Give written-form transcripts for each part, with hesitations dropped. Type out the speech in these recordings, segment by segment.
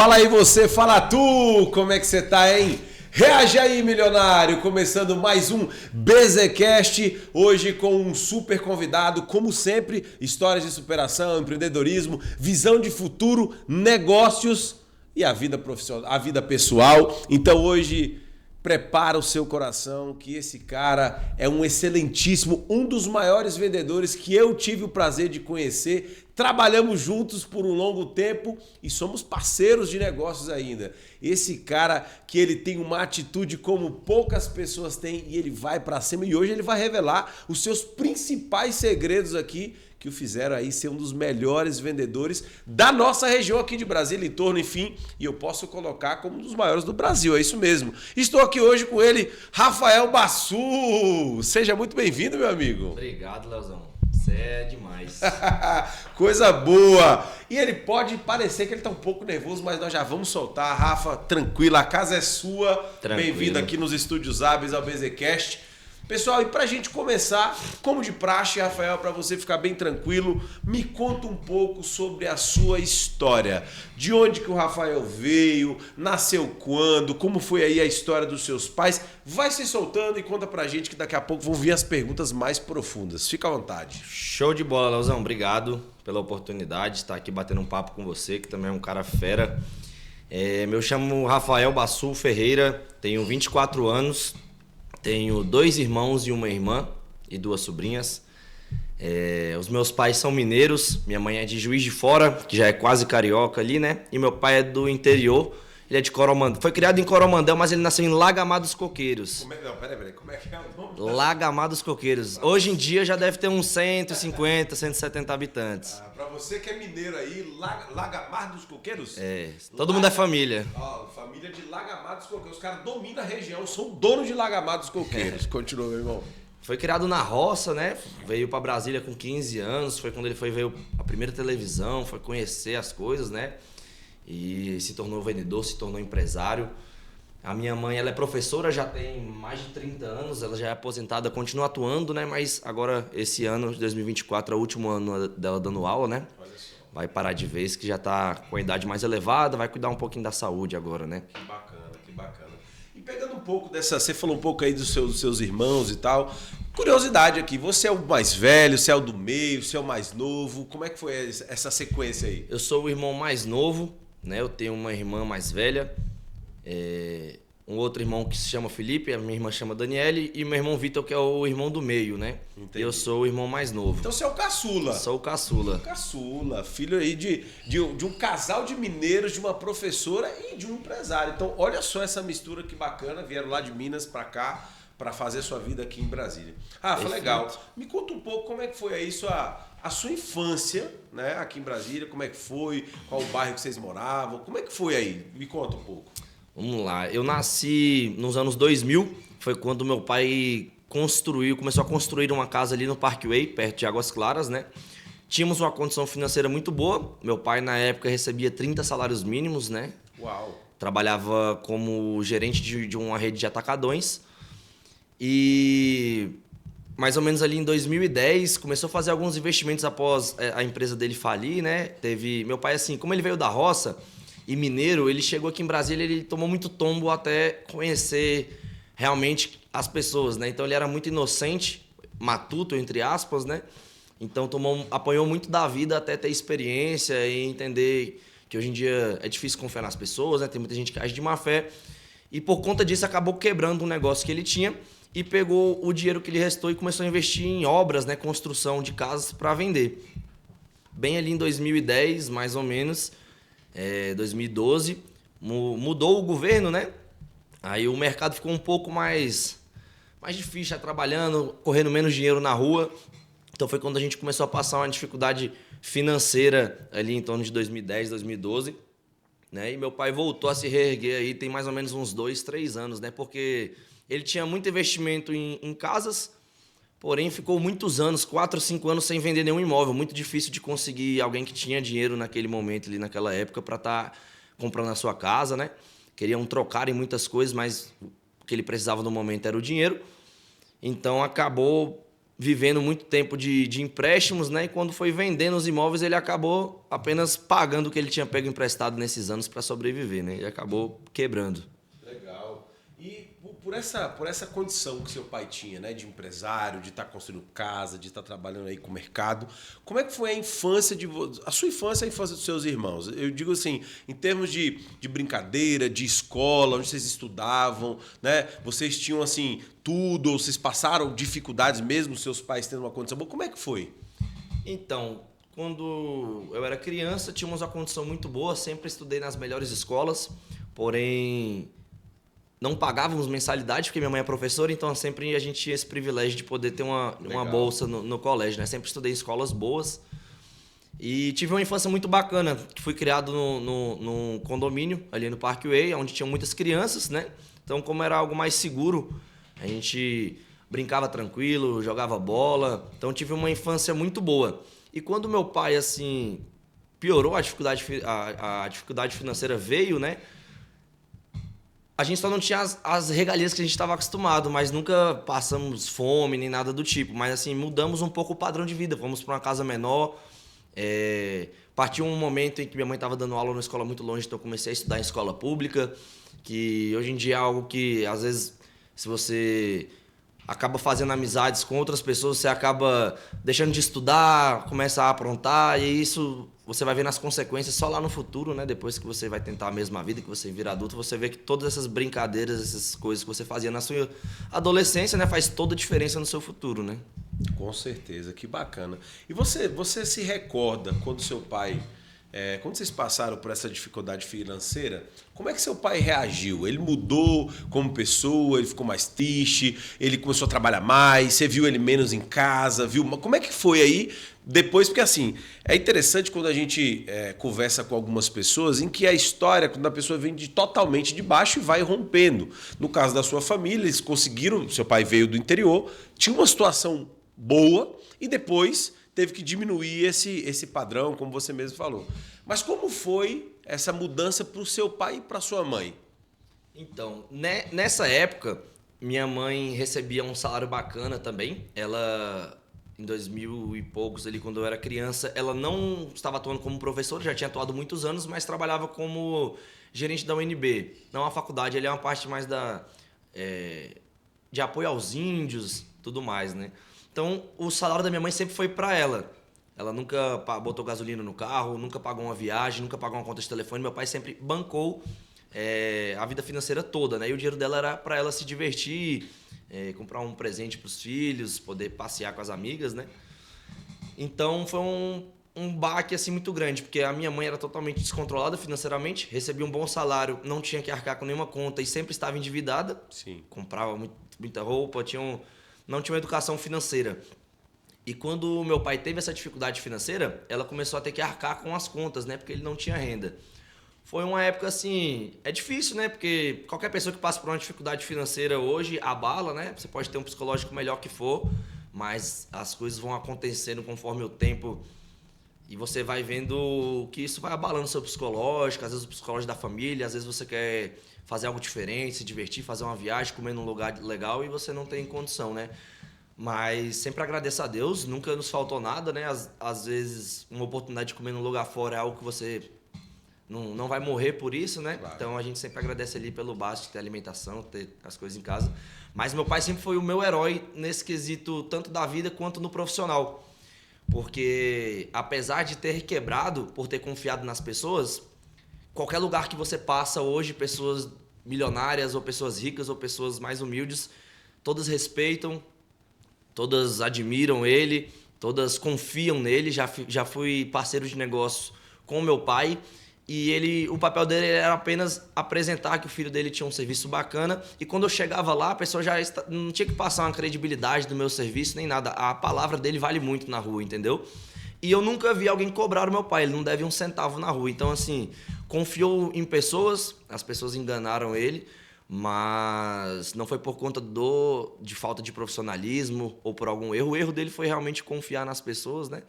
Fala aí você, fala tu! Como é que você tá, hein? Reage aí, milionário! Começando mais um BZcast, hoje com um super convidado, como sempre, histórias de superação, empreendedorismo, visão de futuro, negócios e a vida profissional, a vida pessoal. Então hoje prepara o seu coração que esse cara é um excelentíssimo, um dos maiores vendedores que eu tive o prazer de conhecer. Trabalhamos juntos por um longo tempo e somos parceiros de negócios ainda. Esse cara que ele tem uma atitude como poucas pessoas têm e ele vai pra cima e hoje ele vai revelar os seus principais segredos aqui que o fizeram aí ser um dos melhores vendedores da nossa região aqui de Brasília, em torno, enfim, e eu posso colocar como um dos maiores do Brasil, é isso mesmo. Estou aqui hoje com ele, Rafael Bassu. Seja muito bem-vindo, meu amigo. Obrigado, Leozão. Você é demais. Coisa boa. E ele pode parecer que ele está um pouco nervoso, mas nós já vamos soltar. Rafa, tranquilo, a casa é sua. Bem-vindo aqui nos Estúdios Hábeis ao BZcast. Pessoal, e pra gente começar, como de praxe, Rafael, para você ficar bem tranquilo, me conta um pouco sobre a sua história. De onde que o Rafael veio, nasceu quando, como foi aí a história dos seus pais. Vai se soltando e conta pra gente que daqui a pouco vão vir as perguntas mais profundas. Fica à vontade. Show de bola, Leozão. Obrigado pela oportunidade de estar aqui batendo um papo com você, que também é um cara fera. Eu chamo Rafael Bassu Ferreira, tenho 24 anos. Tenho 2 irmãos e uma irmã e 2 sobrinhas. Os meus pais são mineiros, minha mãe é de Juiz de Fora, que já é quase carioca ali, né? E meu pai é do interior, ele é de Coromandel. Foi criado em Coromandel, mas ele nasceu em Lagamar dos Coqueiros. Peraí, como é que é o nome? Lagamar dos Coqueiros. Hoje em dia já deve ter uns 150, 170 habitantes. Pra você que é mineiro aí, Lagamar dos Coqueiros? Todo mundo é família. Família de Lagamar dos Coqueiros. Os caras dominam a região, são donos de Lagamar dos Coqueiros. Continua, meu irmão. Foi criado na roça, né? Veio pra Brasília com 15 anos. Foi quando ele veio a primeira televisão, foi conhecer as coisas, né? E se tornou vendedor, se tornou empresário. A minha mãe, ela é professora, já tem mais de 30 anos, ela já é aposentada, continua atuando, né? Mas agora, esse ano, de 2024, é o último ano dela dando aula, né? Olha só. Vai parar de vez, que já tá com a idade mais elevada, vai cuidar um pouquinho da saúde agora, né? Que bacana, que bacana. E pegando um pouco dessa, você falou um pouco aí dos seus irmãos e tal. Curiosidade aqui, você é o mais velho, você é o do meio, você é o mais novo, como é que foi essa sequência aí? Eu sou o irmão mais novo, né? Eu tenho uma irmã mais velha, um outro irmão que se chama Felipe, a minha irmã chama Daniele, e meu irmão Vitor, que é o irmão do meio, né? Entendi. Eu sou o irmão mais novo. Então você é o caçula. Sou o caçula. Caçula, filho aí de um casal de mineiros, de uma professora e de um empresário. Então olha só essa mistura que bacana, vieram lá de Minas pra cá pra fazer sua vida aqui em Brasília. Rafa, legal. Me conta um pouco como é que foi aí a sua infância, né, aqui em Brasília, como é que foi, qual o bairro que vocês moravam, como é que foi aí? Me conta um pouco. Vamos lá, eu nasci nos anos 2000, foi quando meu pai começou a construir uma casa ali no Parkway, perto de Águas Claras, né? Tínhamos uma condição financeira muito boa, meu pai na época recebia 30 salários mínimos, né? Uau! Trabalhava como gerente de uma rede de atacadões e mais ou menos ali em 2010 começou a fazer alguns investimentos após a empresa dele falir, né? Meu pai, assim, como ele veio da roça e mineiro, ele chegou aqui em Brasília, ele tomou muito tombo até conhecer realmente as pessoas, né? Então ele era muito inocente, matuto, entre aspas, né? Então apanhou muito da vida até ter experiência e entender que hoje em dia é difícil confiar nas pessoas, né? Tem muita gente que age de má fé. E por conta disso acabou quebrando um negócio que ele tinha e pegou o dinheiro que lhe restou e começou a investir em obras, né? Construção de casas para vender. Bem ali em 2010, mais ou menos, 2012, mudou o governo, né? Aí o mercado ficou um pouco mais difícil, já trabalhando, correndo menos dinheiro na rua. Então foi quando a gente começou a passar uma dificuldade financeira ali em torno de 2010, 2012, né? E meu pai voltou a se reerguer aí tem mais ou menos uns 2, 3 anos, né? Porque ele tinha muito investimento em casas, porém ficou muitos anos, 4, 5 anos sem vender nenhum imóvel. Muito difícil de conseguir alguém que tinha dinheiro naquele momento, ali naquela época, para estar comprando a sua casa, né? Queriam trocar em muitas coisas, mas o que ele precisava no momento era o dinheiro. Então acabou vivendo muito tempo de empréstimos, né? E quando foi vendendo os imóveis, ele acabou apenas pagando o que ele tinha pego emprestado nesses anos para sobreviver, né? Ele acabou quebrando. Legal. E por essa condição que seu pai tinha, né, de empresário, de estar construindo casa, de estar trabalhando aí com o mercado, como é que foi a infância a sua infância e a infância dos seus irmãos? Eu digo assim, em termos de brincadeira, de escola, onde vocês estudavam, né? Vocês tinham assim tudo, ou vocês passaram dificuldades mesmo, seus pais tendo uma condição boa? Como é que foi? Então, quando eu era criança, tínhamos uma condição muito boa, sempre estudei nas melhores escolas, porém não pagávamos mensalidade, porque minha mãe é professora, então sempre a gente tinha esse privilégio de poder ter uma bolsa no colégio, né? Sempre estudei em escolas boas e tive uma infância muito bacana, que fui criado num condomínio ali no Parkway, onde tinham muitas crianças, né? Então, como era algo mais seguro, a gente brincava tranquilo, jogava bola, então tive uma infância muito boa. E quando meu pai, assim, piorou, a dificuldade financeira veio, né? A gente só não tinha as regalias que a gente estava acostumado, mas nunca passamos fome nem nada do tipo. Mas assim, mudamos um pouco o padrão de vida. Fomos para uma casa menor. Partiu um momento em que minha mãe estava dando aula numa escola muito longe, então eu comecei a estudar em escola pública, que hoje em dia é algo que, às vezes, se você acaba fazendo amizades com outras pessoas, você acaba deixando de estudar, começa a aprontar, e isso você vai ver nas consequências só lá no futuro, né? Depois que você vai tentar a mesma vida, que você vira adulto, você vê que todas essas brincadeiras, essas coisas que você fazia na sua adolescência, né, faz toda a diferença no seu futuro, né? Com certeza, que bacana. E você se recorda quando seu pai, quando vocês passaram por essa dificuldade financeira, como é que seu pai reagiu? Ele mudou como pessoa, ele ficou mais triste, ele começou a trabalhar mais, você viu ele menos em casa, viu? Como é que foi aí depois? Porque assim, é interessante quando a gente conversa com algumas pessoas em que a história, quando a pessoa vem totalmente de baixo e vai rompendo. No caso da sua família, eles conseguiram, seu pai veio do interior, tinha uma situação boa e depois teve que diminuir esse padrão, como você mesmo falou. Mas como foi essa mudança para o seu pai e para sua mãe? Então, nessa época, minha mãe recebia um salário bacana também. Ela, em 2000 e poucos, ali, quando eu era criança, ela não estava atuando como professora, já tinha atuado muitos anos, mas trabalhava como gerente da UNB. Não a faculdade, ele é uma parte mais de apoio aos índios, tudo mais, né? Então, o salário da minha mãe sempre foi para ela. Ela nunca botou gasolina no carro, nunca pagou uma viagem, nunca pagou uma conta de telefone. Meu pai sempre bancou a vida financeira toda, né? E o dinheiro dela era para ela se divertir, comprar um presente para os filhos, poder passear com as amigas, né? Então, foi um baque assim, muito grande, porque a minha mãe era totalmente descontrolada financeiramente, recebia um bom salário, não tinha que arcar com nenhuma conta e sempre estava endividada. Sim. Comprava muita roupa, não tinha uma educação financeira. E quando o meu pai teve essa dificuldade financeira, ela começou a ter que arcar com as contas, né? Porque ele não tinha renda. Foi uma época assim, é difícil, né? Porque qualquer pessoa que passa por uma dificuldade financeira hoje abala, né? Você pode ter um psicológico melhor que for, mas as coisas vão acontecendo conforme o tempo e você vai vendo que isso vai abalando o seu psicológico, às vezes o psicológico da família, às vezes você quer fazer algo diferente, se divertir, fazer uma viagem, comer num lugar legal e você não tem condição, né? Mas sempre agradeço a Deus, nunca nos faltou nada, né? Às vezes uma oportunidade de comer num lugar fora é algo que você não vai morrer por isso, né? Claro. Então a gente sempre agradece ali pelo básico, ter alimentação, ter as coisas em casa. Mas meu pai sempre foi o meu herói nesse quesito, tanto da vida quanto no profissional. Porque apesar de ter quebrado por ter confiado nas pessoas, qualquer lugar que você passa hoje, pessoas milionárias ou pessoas ricas ou pessoas mais humildes, todas respeitam, todas admiram ele, todas confiam nele. Já fui parceiro de negócio com o meu pai e o papel dele era apenas apresentar que o filho dele tinha um serviço bacana, e quando eu chegava lá, a pessoa já não tinha que passar uma credibilidade do meu serviço nem nada. A palavra dele vale muito na rua, entendeu? E eu nunca vi alguém cobrar o meu pai, ele não deve um centavo na rua. Então, assim, confiou em pessoas, as pessoas enganaram ele, mas não foi por conta de falta de profissionalismo ou por algum erro. O erro dele foi realmente confiar nas pessoas, né?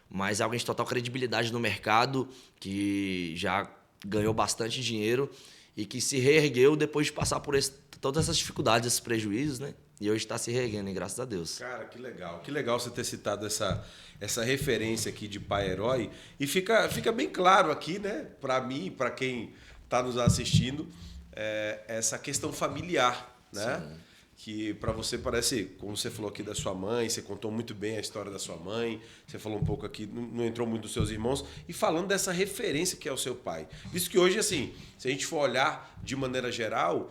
Mas é alguém de total credibilidade no mercado, que já ganhou bastante dinheiro e que se reergueu depois de passar por todas essas dificuldades, esses prejuízos, né? e hoje está se reerguendo, graças a Deus. Cara, que legal você ter citado essa referência aqui de pai herói. E fica bem claro aqui, né, para mim, para quem está nos assistindo, essa questão familiar, né? Sim. Que para você parece, como você falou aqui da sua mãe, você contou muito bem a história da sua mãe, você falou um pouco aqui, não entrou muito dos seus irmãos, e falando dessa referência que é o seu pai. Visto que hoje, assim, se a gente for olhar de maneira geral,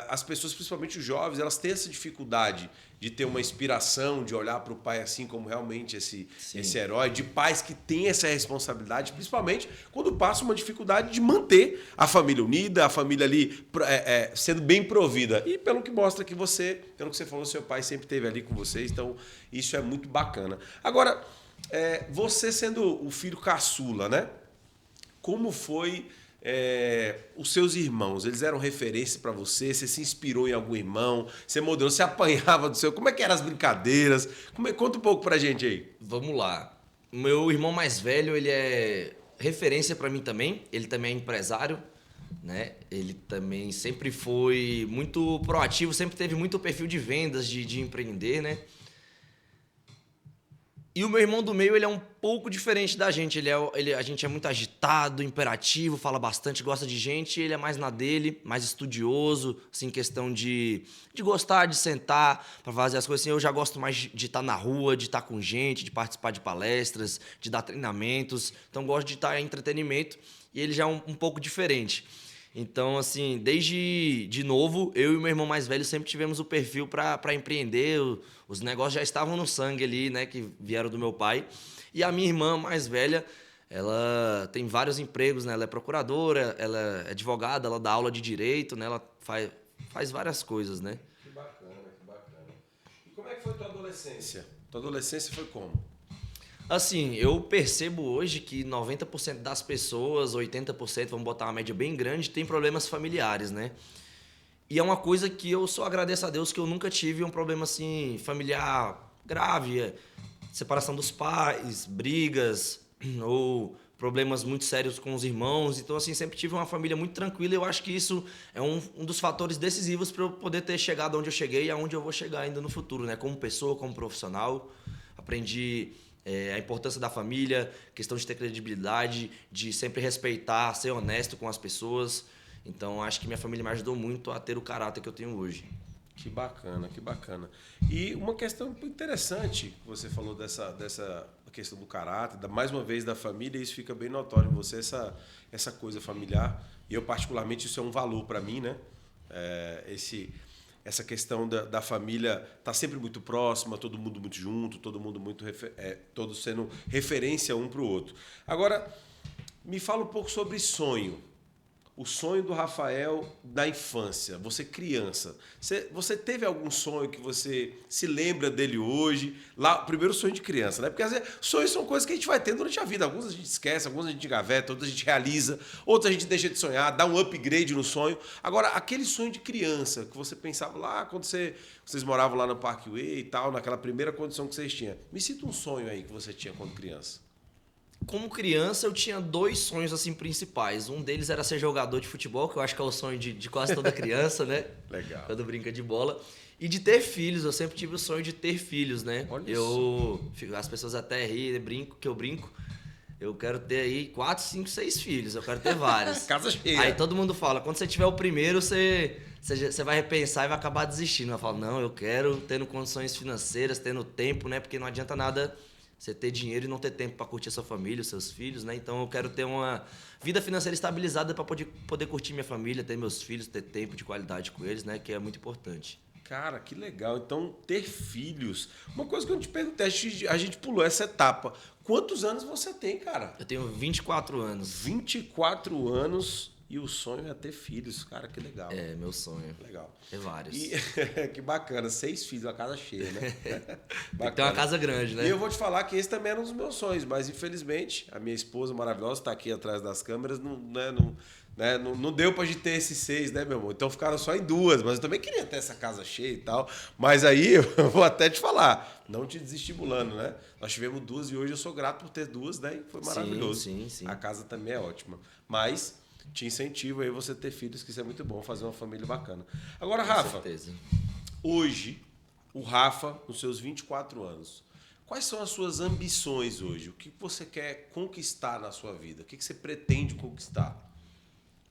as pessoas, principalmente os jovens, elas têm essa dificuldade de ter uma inspiração, de olhar para o pai assim como realmente esse herói, de pais que têm essa responsabilidade, principalmente quando passa uma dificuldade de manter a família unida, a família ali sendo bem provida. E pelo que mostra que pelo que você falou, seu pai sempre esteve ali com vocês, então isso é muito bacana. Agora, você sendo o filho caçula, né? Como foi os seus irmãos? Eles eram referência para você? Você se inspirou em algum irmão? Você modelou? Você apanhava do seu? Como é que eram as brincadeiras? Conta um pouco pra gente aí. Vamos lá. Meu irmão mais velho, ele é referência para mim também. Ele também é empresário, né? Ele também sempre foi muito proativo, sempre teve muito perfil de vendas, de empreender, né? E o meu irmão do meio, ele é um pouco diferente da gente. A gente é muito agitado, imperativo, fala bastante, gosta de gente. Ele é mais na dele, mais estudioso, assim, questão de gostar, de sentar para fazer as coisas assim. Eu já gosto mais de estar na rua, de estar com gente, de participar de palestras, de dar treinamentos. Então, gosto de estar em entretenimento. E ele já é um pouco diferente. Então, assim, desde de novo, eu e o meu irmão mais velho sempre tivemos o perfil para empreender. Os negócios já estavam no sangue ali, né, que vieram do meu pai. E a minha irmã mais velha, ela tem vários empregos, né? Ela é procuradora, ela é advogada, ela dá aula de direito, né? Ela faz várias coisas, né? Que bacana, que bacana. E como é que foi tua adolescência? Tua adolescência foi como? Assim, eu percebo hoje que 90% das pessoas, 80%, vamos botar uma média bem grande, tem problemas familiares, né? E é uma coisa que eu só agradeço a Deus que eu nunca tive um problema assim familiar grave, separação dos pais, brigas ou problemas muito sérios com os irmãos. Então, assim, sempre tive uma família muito tranquila e eu acho que isso é um dos fatores decisivos para eu poder ter chegado onde eu cheguei e aonde eu vou chegar ainda no futuro, né? Como pessoa, como profissional. Aprendi a importância da família, questão de ter credibilidade, de sempre respeitar, ser honesto com as pessoas. Então, acho que minha família me ajudou muito a ter o caráter que eu tenho hoje. Que bacana, que bacana. E uma questão interessante, você falou dessa questão do caráter, mais uma vez da família, e isso fica bem notório em você, essa coisa familiar. E eu, particularmente, isso é um valor para mim, né? Essa questão da família tá sempre muito próxima, todo mundo muito junto, todo mundo todos sendo referência um para o outro. Agora, me fala um pouco sobre sonho. O sonho do Rafael da infância, você criança. Você teve algum sonho que você se lembra dele hoje? Lá, o primeiro sonho de criança, né? Porque às vezes sonhos são coisas que a gente vai tendo durante a vida. Alguns a gente esquece, alguns a gente gaveta, outros a gente realiza, outros a gente deixa de sonhar, dá um upgrade no sonho. Agora, aquele sonho de criança que você pensava lá quando vocês moravam lá no Parkway e tal, naquela primeira condição que vocês tinham. Me cita um sonho aí que você tinha quando criança. Como criança, eu tinha 2 sonhos assim principais. Um deles era ser jogador de futebol, que eu acho que é o sonho de quase toda criança, né? Legal. Quando brinca de bola. E de ter filhos, eu sempre tive o sonho de ter filhos, né? Olha As pessoas até riem, que eu brinco. Eu quero ter aí 4, 5, 6 filhos. Eu quero ter vários. Casa cheia. Aí todo mundo fala, quando você tiver o primeiro, você vai repensar e vai acabar desistindo. Eu falo, não, eu quero tendo condições financeiras, tendo tempo, né? Porque não adianta nada você ter dinheiro e não ter tempo para curtir a sua família, os seus filhos, né? Então eu quero ter uma vida financeira estabilizada para poder curtir minha família, ter meus filhos, ter tempo de qualidade com eles, né? Que é muito importante. Cara, que legal. Então, ter filhos. Uma coisa que eu te perguntei, a gente pulou essa etapa. Quantos anos você tem, cara? Eu tenho 24 anos. 24 anos e o sonho é ter filhos. Cara, que legal. É, meu sonho. Legal. Ter vários. Que bacana. 6 filhos, uma casa cheia, né? Tem que ter uma casa grande, né? E eu vou te falar que esse também era um dos meus sonhos, mas infelizmente a minha esposa maravilhosa está aqui atrás das câmeras, não deu pra gente ter esses 6, né, meu amor? Então ficaram só em 2, mas eu também queria ter essa casa cheia e tal. Mas aí eu vou até te falar, não te desestimulando, né? Nós tivemos 2 e hoje eu sou grato por ter 2, né? E foi maravilhoso. Sim. A casa também é ótima. Mas te incentivo aí você ter filhos, que isso é muito bom, fazer uma família bacana. Agora, Rafa, Com certeza. hoje, o Rafa, nos seus 24 anos, quais são as suas ambições hoje? O que você quer conquistar na sua vida? O que você pretende conquistar?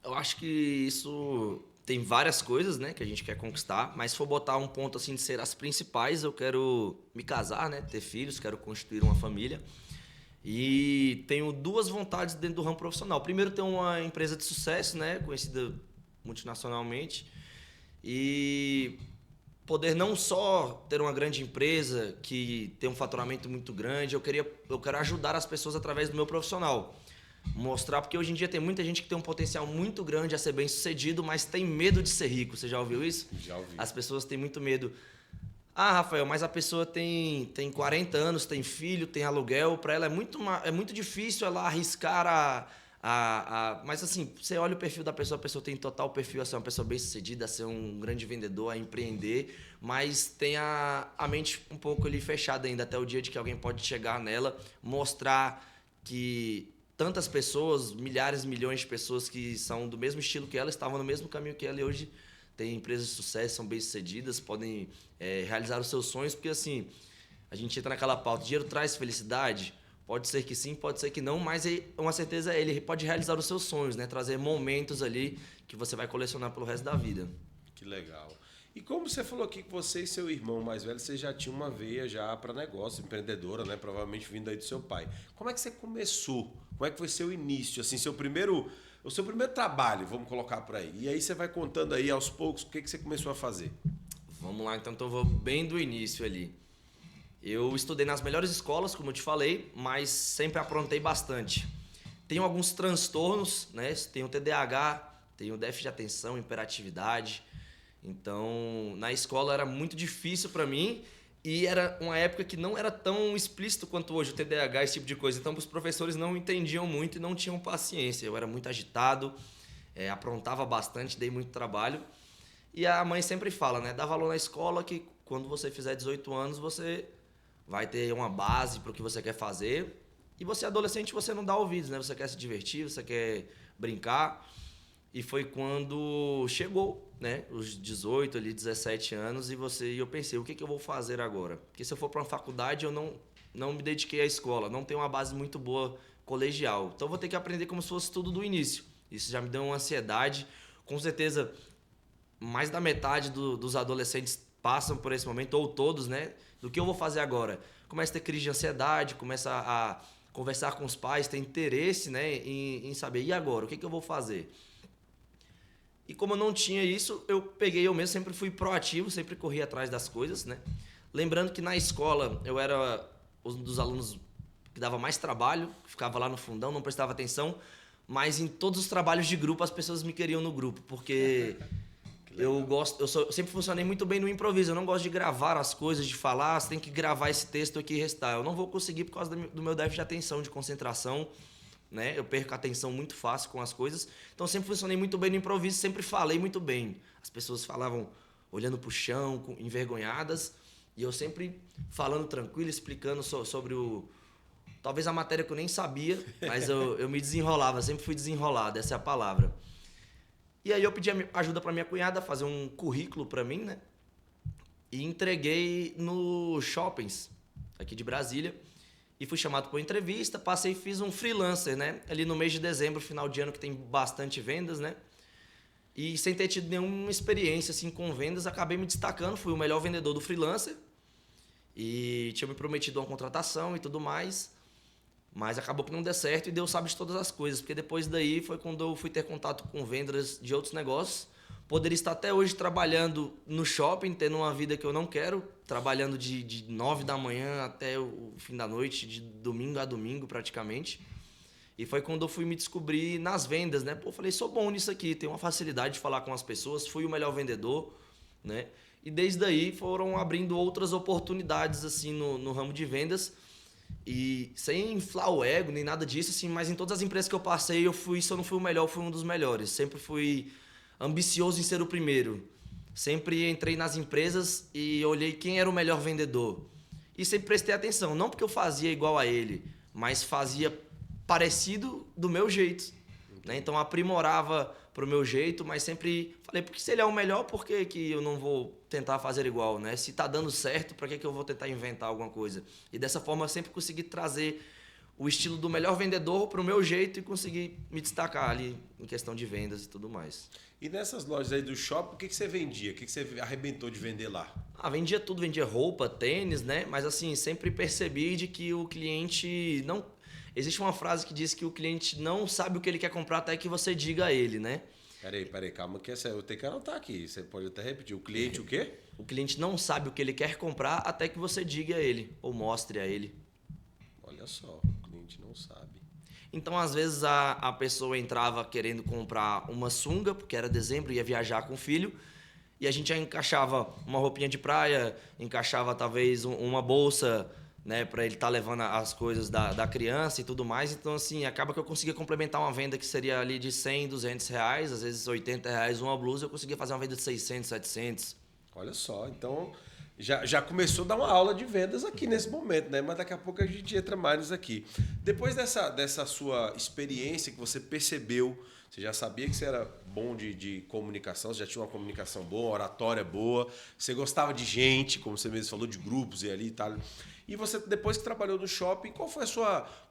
Eu acho que isso tem várias coisas, né, que a gente quer conquistar, mas se for botar um ponto assim de ser as principais, eu quero me casar, né, ter filhos, quero constituir uma família. E tenho duas vontades dentro do ramo profissional. Primeiro, ter uma empresa de sucesso, né, conhecida multinacionalmente, e poder não só ter uma grande empresa que tem um faturamento muito grande, eu quero ajudar as pessoas através do meu profissional. Mostrar, porque hoje em dia tem muita gente que tem um potencial muito grande a ser bem sucedido, mas tem medo de ser rico. Você já ouviu isso? Já ouvi. As pessoas têm muito medo. Ah, Rafael, mas a pessoa tem 40 anos, tem filho, tem aluguel. Para ela é muito difícil ela arriscar Mas assim, você olha o perfil da pessoa, a pessoa tem total perfil a ser uma pessoa bem sucedida, a ser um grande vendedor, a empreender, mas tem a mente um pouco ali fechada ainda, até o dia de que alguém pode chegar nela, mostrar que tantas pessoas, milhares, milhões de pessoas que são do mesmo estilo que ela, estavam no mesmo caminho que ela e hoje têm empresas de sucesso, são bem-sucedidas, podem realizar os seus sonhos, porque assim, a gente entra naquela pauta, dinheiro traz felicidade? Pode ser que sim, pode ser que não, mas uma certeza ele pode realizar os seus sonhos, né? Trazer momentos ali que você vai colecionar pelo resto da vida. Que legal. E como você falou aqui que você e seu irmão mais velho, você já tinha uma veia já para negócio, empreendedora, né? Provavelmente vindo aí do seu pai. Como é que você começou? Como é que foi seu início? Assim, o seu primeiro trabalho, vamos colocar por aí. E aí você vai contando aí aos poucos o que você começou a fazer. Vamos lá, então eu vou bem do início ali. Eu estudei nas melhores escolas, como eu te falei, mas sempre aprontei bastante. Tenho alguns transtornos, né? Tenho TDAH, tenho déficit de atenção, hiperatividade. Então, na escola era muito difícil para mim e era uma época que não era tão explícito quanto hoje o TDAH, esse tipo de coisa. Então, os professores não entendiam muito e não tinham paciência. Eu era muito agitado, aprontava bastante, dei muito trabalho. E a mãe sempre fala, né? Dá valor na escola que quando você fizer 18 anos, você vai ter uma base para o que você quer fazer. E você, adolescente, você não dá ouvidos, né? Você quer se divertir, você quer brincar. E foi quando chegou, né? Os 18, ali, 17 anos, e eu pensei, o que eu vou fazer agora? Porque se eu for para uma faculdade, eu não me dediquei à escola, não tenho uma base muito boa colegial. Então, eu vou ter que aprender como se fosse tudo do início. Isso já me deu uma ansiedade. Com certeza, mais da metade dos adolescentes passam por esse momento, ou todos, né? Do que eu vou fazer agora? Começa a ter crise de ansiedade, começa a conversar com os pais, ter interesse, né, em saber, e agora? O que eu vou fazer? E como eu não tinha isso, eu mesmo sempre fui proativo, sempre corri atrás das coisas, né? Lembrando que na escola eu era um dos alunos que dava mais trabalho, ficava lá no fundão, não prestava atenção, mas em todos os trabalhos de grupo as pessoas me queriam no grupo, porque eu sempre funcionei muito bem no improviso. Eu não gosto de gravar as coisas, de falar, você tem que gravar esse texto aqui e restar. Eu não vou conseguir por causa do meu déficit de atenção, de concentração, né? Eu perco a atenção muito fácil com as coisas. Então eu sempre funcionei muito bem no improviso, sempre falei muito bem. As pessoas falavam olhando pro chão, envergonhadas, e eu sempre falando tranquilo, explicando sobre talvez a matéria que eu nem sabia, mas eu me desenrolava, sempre fui desenrolado, essa é a palavra. E aí eu pedi ajuda para minha cunhada fazer um currículo para mim, né? E entreguei nos shoppings aqui de Brasília. E fui chamado para uma entrevista, passei e fiz um freelancer, né? Ali no mês de dezembro, final de ano, que tem bastante vendas, né? E sem ter tido nenhuma experiência assim, com vendas, acabei me destacando, fui o melhor vendedor do freelancer. E tinha me prometido uma contratação e tudo mais. Mas acabou que não deu certo e Deus sabe de todas as coisas. Porque depois daí foi quando eu fui ter contato com vendas de outros negócios. Poderia estar até hoje trabalhando no shopping, tendo uma vida que eu não quero. Trabalhando de 9 da manhã até o fim da noite, de domingo a domingo praticamente. E foi quando eu fui me descobrir nas vendas, né? Pô, eu falei, sou bom nisso aqui, tenho uma facilidade de falar com as pessoas, fui o melhor vendedor, né? E desde aí foram abrindo outras oportunidades assim no ramo de vendas. E sem inflar o ego, nem nada disso, assim, mas em todas as empresas que eu passei, se eu não fui o melhor, eu fui um dos melhores. Sempre fui ambicioso em ser o primeiro. Sempre entrei nas empresas e olhei quem era o melhor vendedor. E sempre prestei atenção, não porque eu fazia igual a ele, mas fazia parecido do meu jeito. né? Então aprimorava pro meu jeito, mas sempre falei, porque se ele é o melhor, por que que eu não vou tentar fazer igual, né? Se tá dando certo, para que que eu vou tentar inventar alguma coisa? E dessa forma eu sempre consegui trazer o estilo do melhor vendedor pro meu jeito e consegui me destacar ali em questão de vendas e tudo mais. E nessas lojas aí do shopping, o que você vendia? O que você arrebentou de vender lá? Vendia tudo, vendia roupa, tênis, né? Mas assim, sempre percebi de que o cliente não... Existe uma frase que diz que o cliente não sabe o que ele quer comprar até que você diga a ele, né? Peraí, calma que essa eu tenho que anotar aqui. Você pode até repetir. O cliente o quê? O cliente não sabe o que ele quer comprar até que você diga a ele, ou mostre a ele. Olha só, o cliente não sabe. Então, às vezes, a pessoa entrava querendo comprar uma sunga, porque era dezembro, ia viajar com o filho, e a gente já encaixava uma roupinha de praia, encaixava talvez uma bolsa, né, para ele estar levando as coisas da criança e tudo mais. Então, assim, acaba que eu conseguia complementar uma venda que seria ali de 100, 200 reais, às vezes 80 reais uma blusa, eu conseguia fazer uma venda de 600, 700. Olha só, então já começou a dar uma aula de vendas aqui nesse momento, né? Mas daqui a pouco a gente entra mais nisso aqui. Depois dessa sua experiência que você percebeu, você já sabia que você era bom de comunicação, você já tinha uma comunicação boa, oratória boa, você gostava de gente, como você mesmo falou, de grupos e ali e tal. E você, depois que trabalhou no shopping, qual foi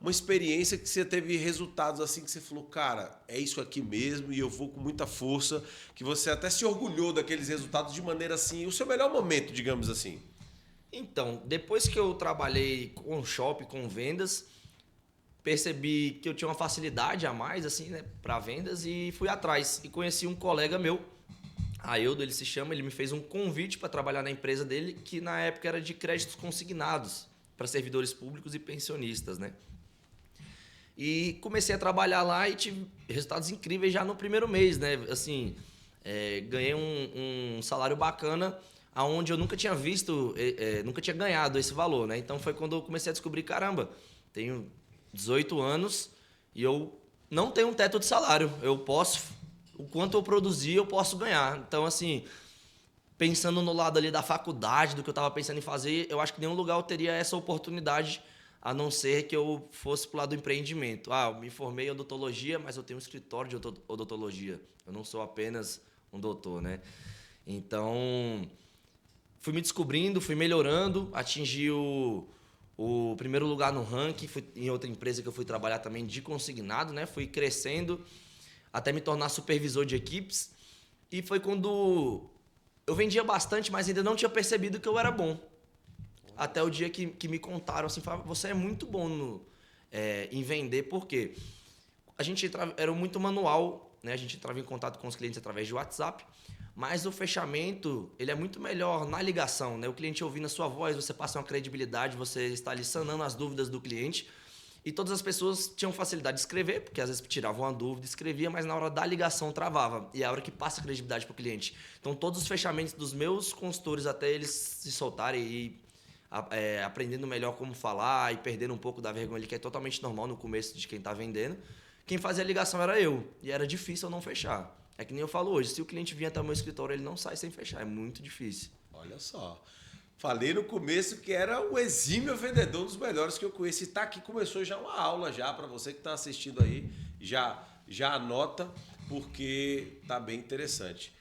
uma experiência que você teve resultados assim que você falou, cara, é isso aqui mesmo e eu vou com muita força, que você até se orgulhou daqueles resultados de maneira assim, o seu melhor momento, digamos assim? Então, depois que eu trabalhei com shopping, com vendas, percebi que eu tinha uma facilidade a mais assim, né, para vendas e fui atrás e conheci um colega meu, Aildo, ele se chama, ele me fez um convite para trabalhar na empresa dele, que na época era de créditos consignados para servidores públicos e pensionistas, né? E comecei a trabalhar lá e tive resultados incríveis já no primeiro mês, né? Assim, ganhei um salário bacana, aonde eu nunca tinha visto, nunca tinha ganhado esse valor, né? Então foi quando eu comecei a descobrir, caramba, tenho 18 anos e eu não tenho um teto de salário, eu posso... O quanto eu produzir, eu posso ganhar. Então, assim, pensando no lado ali da faculdade, do que eu estava pensando em fazer, eu acho que nenhum lugar eu teria essa oportunidade, a não ser que eu fosse pro lado do empreendimento. Eu me formei em odontologia, mas eu tenho um escritório de odontologia. Eu não sou apenas um doutor, né? Então, fui me descobrindo, fui melhorando, atingi o primeiro lugar no ranking, fui em outra empresa que eu fui trabalhar também de consignado, né? Fui crescendo até me tornar supervisor de equipes. E foi quando eu vendia bastante, mas ainda não tinha percebido que eu era bom. Até o dia que me contaram assim, falaram, você é muito bom em vender, porque a gente era muito manual, né? A gente entrava em contato com os clientes através de WhatsApp, mas o fechamento ele é muito melhor na ligação, né? O cliente ouvindo a sua voz, você passa uma credibilidade, você está ali sanando as dúvidas do cliente. E todas as pessoas tinham facilidade de escrever, porque às vezes tiravam uma dúvida, escrevia, mas na hora da ligação travava. E é a hora que passa a credibilidade para o cliente. Então, todos os fechamentos dos meus consultores, até eles se soltarem e aprendendo melhor como falar e perdendo um pouco da vergonha, que é totalmente normal no começo de quem está vendendo, quem fazia a ligação era eu. E era difícil eu não fechar. É que nem eu falo hoje, se o cliente vir até o meu escritório, ele não sai sem fechar. É muito difícil. Olha só. Falei no começo que era o exímio vendedor, um dos melhores que eu conheci. Tá aqui, começou já uma aula já para você que está assistindo aí. Já anota, porque tá bem interessante.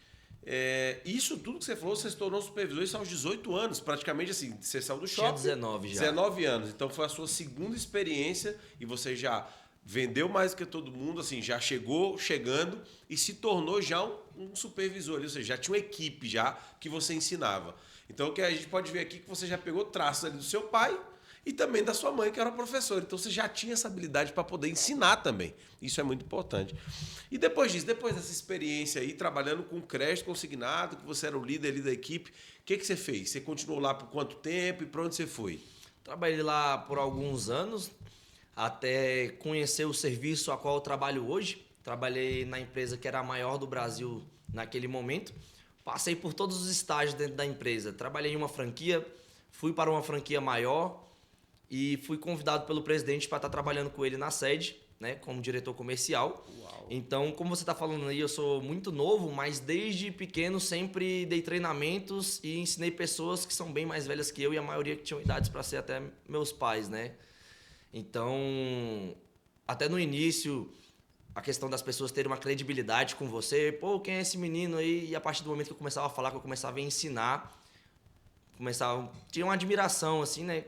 Isso tudo que você falou, você se tornou supervisor isso aos 18 anos, praticamente assim, você saiu do shopping. Tinha 19 já. 19 anos, então foi a sua segunda experiência e você já vendeu mais do que todo mundo, assim, já chegando e se tornou já um supervisor, ou seja, já tinha uma equipe já que você ensinava. Então, o que a gente pode ver aqui é que você já pegou traços ali do seu pai e também da sua mãe, que era professora. Então, você já tinha essa habilidade para poder ensinar também. Isso é muito importante. E depois disso, depois dessa experiência aí, trabalhando com crédito consignado, que você era o líder ali da equipe, o que você fez? Você continuou lá por quanto tempo e para onde você foi? Trabalhei lá por alguns anos, até conhecer o serviço a qual eu trabalho hoje. Trabalhei na empresa que era a maior do Brasil naquele momento. Passei por todos os estágios dentro da empresa. Trabalhei em uma franquia, fui para uma franquia maior e fui convidado pelo presidente para estar trabalhando com ele na sede, né, como diretor comercial. Uau. Então, como você está falando aí, eu sou muito novo, mas desde pequeno sempre dei treinamentos e ensinei pessoas que são bem mais velhas que eu e a maioria que tinham idades para ser até meus pais, né? Então, até no início, a questão das pessoas terem uma credibilidade com você. Pô, quem é esse menino aí? E a partir do momento que eu começava a falar, que eu começava a ensinar, tinha uma admiração, assim, né?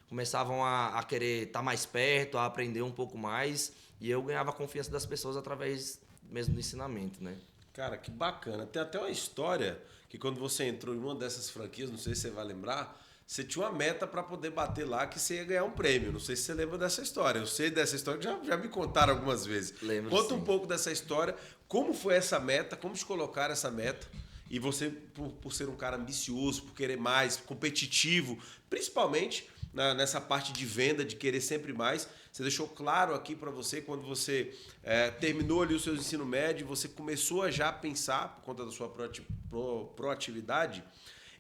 Começavam a querer estar mais perto, a aprender um pouco mais. E eu ganhava a confiança das pessoas através mesmo do ensinamento, né? Cara, que bacana. Tem até uma história que quando você entrou em uma dessas franquias, não sei se você vai lembrar, você tinha uma meta para poder bater lá que você ia ganhar um prêmio. Não sei se você lembra dessa história. Eu sei dessa história que já me contaram algumas vezes. Lembro, Conta sim. um pouco dessa história. Como foi essa meta? Como te colocaram essa meta? E você, por ser um cara ambicioso, por querer mais, competitivo, principalmente nessa parte de venda, de querer sempre mais, você deixou claro aqui para você, quando você terminou ali o seu ensino médio, você começou a já pensar, por conta da sua proatividade,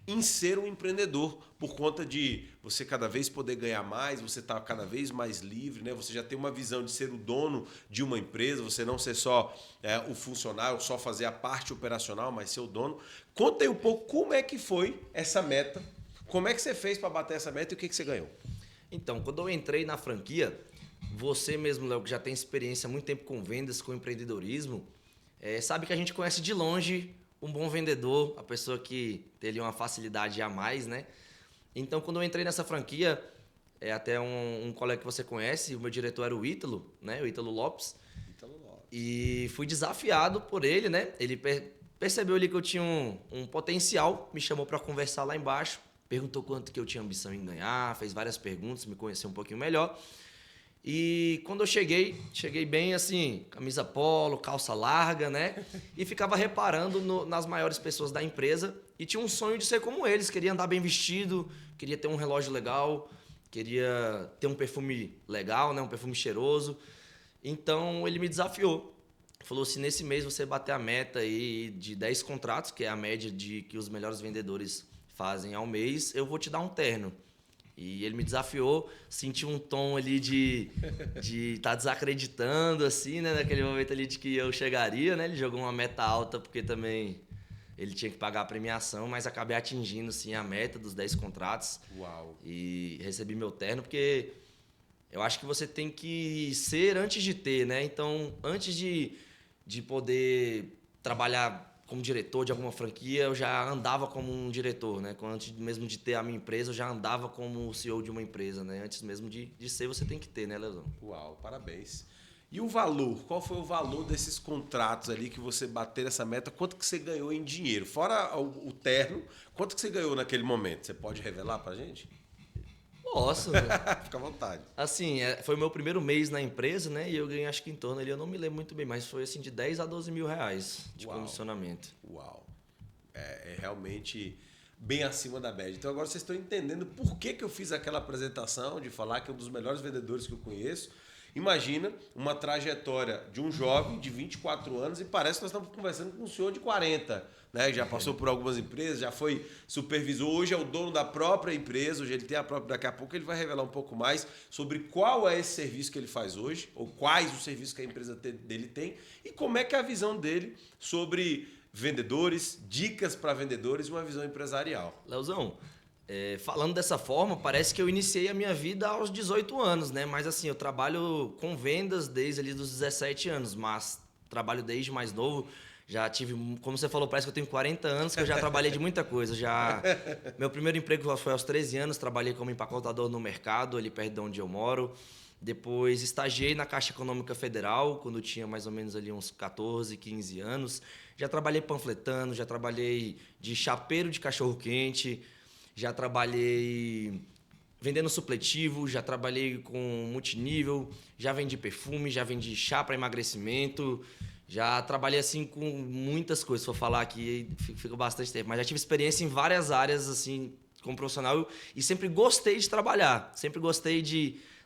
em ser um empreendedor, por conta de você cada vez poder ganhar mais, você está cada vez mais livre, né? Você já tem uma visão de ser o dono de uma empresa, você não ser só o funcionário, só fazer a parte operacional, mas ser o dono. Conta aí um pouco como é que foi essa meta, como é que você fez para bater essa meta e o que você ganhou? Então, quando eu entrei na franquia, você mesmo, Léo, que já tem experiência há muito tempo com vendas, com empreendedorismo, sabe que a gente conhece de longe um bom vendedor, a pessoa que tem ali uma facilidade a mais, né? Então, quando eu entrei nessa franquia, até um colega que você conhece, o meu diretor era o Ítalo, né? O Ítalo Lopes. Ítalo Lopes. E fui desafiado por ele, né? Ele percebeu ali que eu tinha um potencial, me chamou para conversar lá embaixo, perguntou quanto que eu tinha ambição em ganhar, fez várias perguntas, me conheceu um pouquinho melhor. E quando eu cheguei bem assim, camisa polo, calça larga, né? E ficava reparando nas maiores pessoas da empresa e tinha um sonho de ser como eles. Queria andar bem vestido, queria ter um relógio legal, queria ter um perfume legal, né? Um perfume cheiroso. Então ele me desafiou. Falou: se nesse mês você bater a meta aí de 10 contratos, que é a média de que os melhores vendedores fazem ao mês, eu vou te dar um terno. E ele me desafiou, senti um tom ali de estar desacreditando, assim, né? Naquele momento ali de que eu chegaria, né? Ele jogou uma meta alta, porque também ele tinha que pagar a premiação, mas acabei atingindo, sim, a meta dos 10 contratos. Uau! E recebi meu terno, porque eu acho que você tem que ser antes de ter, né? Então, antes de poder trabalhar como diretor de alguma franquia, eu já andava como um diretor, né? Antes mesmo de ter a minha empresa, eu já andava como o CEO de uma empresa, né? Antes mesmo de ser, você tem que ter, né, Leozão? Uau, parabéns. E o valor? Qual foi o valor desses contratos ali que você bateu essa meta? Quanto que você ganhou em dinheiro? Fora o terno, quanto que você ganhou naquele momento? Você pode revelar pra gente? Posso. Fica à vontade. Assim, foi o meu primeiro mês na empresa, né? E eu ganhei acho que em torno ali, eu não me lembro muito bem, mas foi assim de 10 a 12 mil reais de comissionamento. Uau. É realmente bem acima da média. Então agora vocês estão entendendo por que eu fiz aquela apresentação de falar que é um dos melhores vendedores que eu conheço. Imagina uma trajetória de um jovem de 24 anos e parece que nós estamos conversando com um senhor de 40, né? Já passou por algumas empresas, já foi supervisor, hoje é o dono da própria empresa, hoje ele tem a própria, daqui a pouco ele vai revelar um pouco mais sobre qual é esse serviço que ele faz hoje, ou quais os serviços que a empresa dele tem e como é que é a visão dele sobre vendedores, dicas para vendedores e uma visão empresarial. Leozão, falando dessa forma, parece que eu iniciei a minha vida aos 18 anos, né? Mas assim, eu trabalho com vendas desde ali dos 17 anos, mas trabalho desde mais novo. Já tive, como você falou, parece que eu tenho 40 anos, que eu já trabalhei de muita coisa. Meu primeiro emprego foi aos 13 anos, trabalhei como empacotador no mercado, ali perto de onde eu moro. Depois estagiei na Caixa Econômica Federal, quando eu tinha mais ou menos ali uns 14, 15 anos. Já trabalhei panfletando, já trabalhei de chapeiro de cachorro-quente, já trabalhei vendendo supletivo, já trabalhei com multinível, já vendi perfume, já vendi chá para emagrecimento, já trabalhei assim com muitas coisas. Se for falar aqui, fica bastante tempo. Mas já tive experiência em várias áreas assim como profissional e sempre gostei de trabalhar, sempre gostei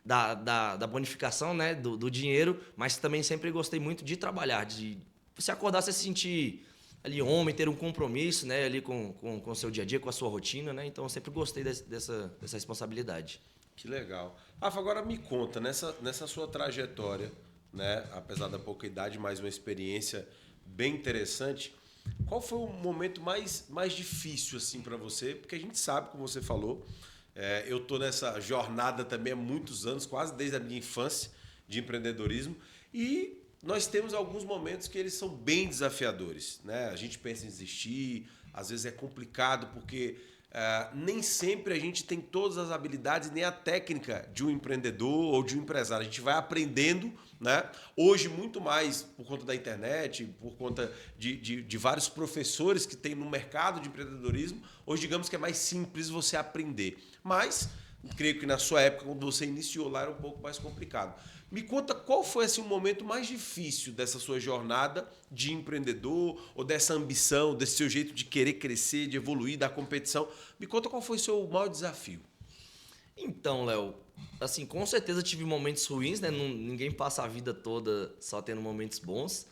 da bonificação, né, do dinheiro, mas também sempre gostei muito de trabalhar, de você acordar, você se sentir ali homem, ter um compromisso, né, ali com o seu dia a dia, com a sua rotina, né? Então eu sempre gostei dessa responsabilidade. Que legal. Rafa, agora me conta, nessa sua trajetória, né, apesar da pouca idade, mais uma experiência bem interessante, qual foi o momento mais difícil assim para você? Porque a gente sabe, como você falou, eu estou nessa jornada também há muitos anos, quase desde a minha infância de empreendedorismo, e nós temos alguns momentos que eles são bem desafiadores, né? A gente pensa em desistir, às vezes é complicado porque nem sempre a gente tem todas as habilidades nem a técnica de um empreendedor ou de um empresário. A gente vai aprendendo, né? Hoje, muito mais por conta da internet, por conta de vários professores que tem no mercado de empreendedorismo. Hoje, digamos que é mais simples você aprender. Mas, creio que na sua época, quando você iniciou lá, era um pouco mais complicado. Me conta qual foi assim, o momento mais difícil dessa sua jornada de empreendedor ou dessa ambição, desse seu jeito de querer crescer, de evoluir, da competição. Me conta qual foi o seu maior desafio. Então, Léo, assim, com certeza tive momentos ruins, né? Ninguém passa a vida toda só tendo momentos bons,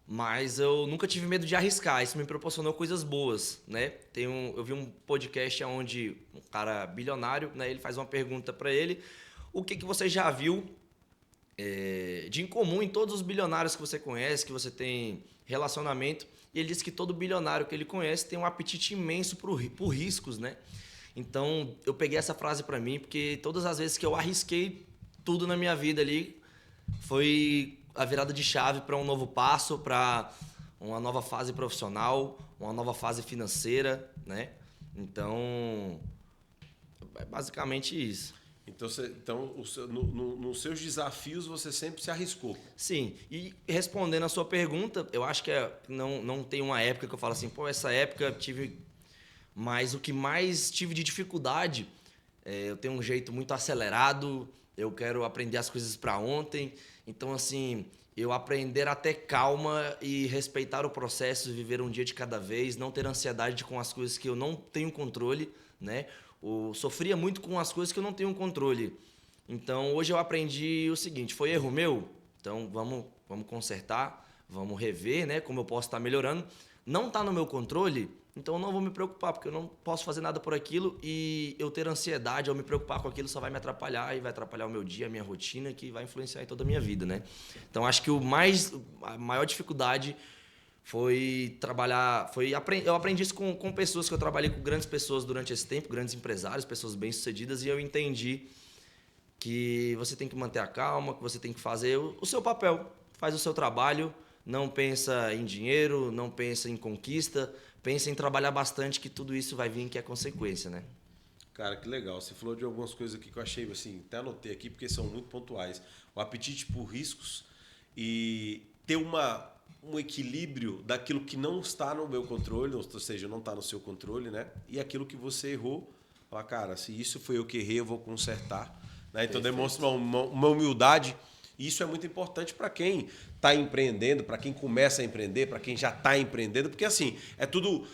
mas eu nunca tive medo de arriscar. Isso me proporcionou coisas boas, né? Eu vi um podcast onde um cara bilionário, né? Ele faz uma pergunta para ele: o que você já viu de incomum em todos os bilionários que você conhece, que você tem relacionamento? E ele disse que todo bilionário que ele conhece tem um apetite imenso por riscos, né? Então, eu peguei essa frase para mim, porque todas as vezes que eu arrisquei tudo na minha vida ali, foi a virada de chave para um novo passo, para uma nova fase profissional, uma nova fase financeira, né? Então, é basicamente isso. Então nos seus desafios você sempre se arriscou. Sim, e respondendo a sua pergunta, eu acho que não tem uma época que eu falo assim, pô, essa época tive... Mas o que mais tive de dificuldade, eu tenho um jeito muito acelerado, eu quero aprender as coisas para ontem. Então, assim, eu aprender a ter calma e respeitar o processo, viver um dia de cada vez, não ter ansiedade com as coisas que eu não tenho controle, né? Eu sofria muito com as coisas que eu não tenho controle. Então, hoje eu aprendi o seguinte: foi erro meu? Então, vamos consertar, vamos rever, né? Como eu posso estar melhorando. Não está no meu controle, então eu não vou me preocupar, porque eu não posso fazer nada por aquilo, e eu ter ansiedade ou me preocupar com aquilo só vai me atrapalhar e vai atrapalhar o meu dia, a minha rotina, que vai influenciar em toda a minha vida, né? Então, acho que a maior dificuldade foi trabalhar... Eu aprendi isso com pessoas que eu trabalhei com grandes pessoas durante esse tempo, grandes empresários, pessoas bem-sucedidas, e eu entendi que você tem que manter a calma, que você tem que fazer o seu papel, faz o seu trabalho, não pensa em dinheiro, não pensa em conquista, pensa em trabalhar bastante, que tudo isso vai vir, que é consequência, né? Cara, que legal. Você falou de algumas coisas aqui que eu achei, assim, até anotei aqui, porque são muito pontuais. O apetite por riscos e ter um equilíbrio daquilo que não está no meu controle, ou seja, não está no seu controle, né? E aquilo que você errou, falar, cara, se isso foi eu que errei, eu vou consertar. Né? Então, demonstra uma humildade. E isso é muito importante para quem está empreendendo, para quem começa a empreender, para quem já está empreendendo, porque assim, é tudo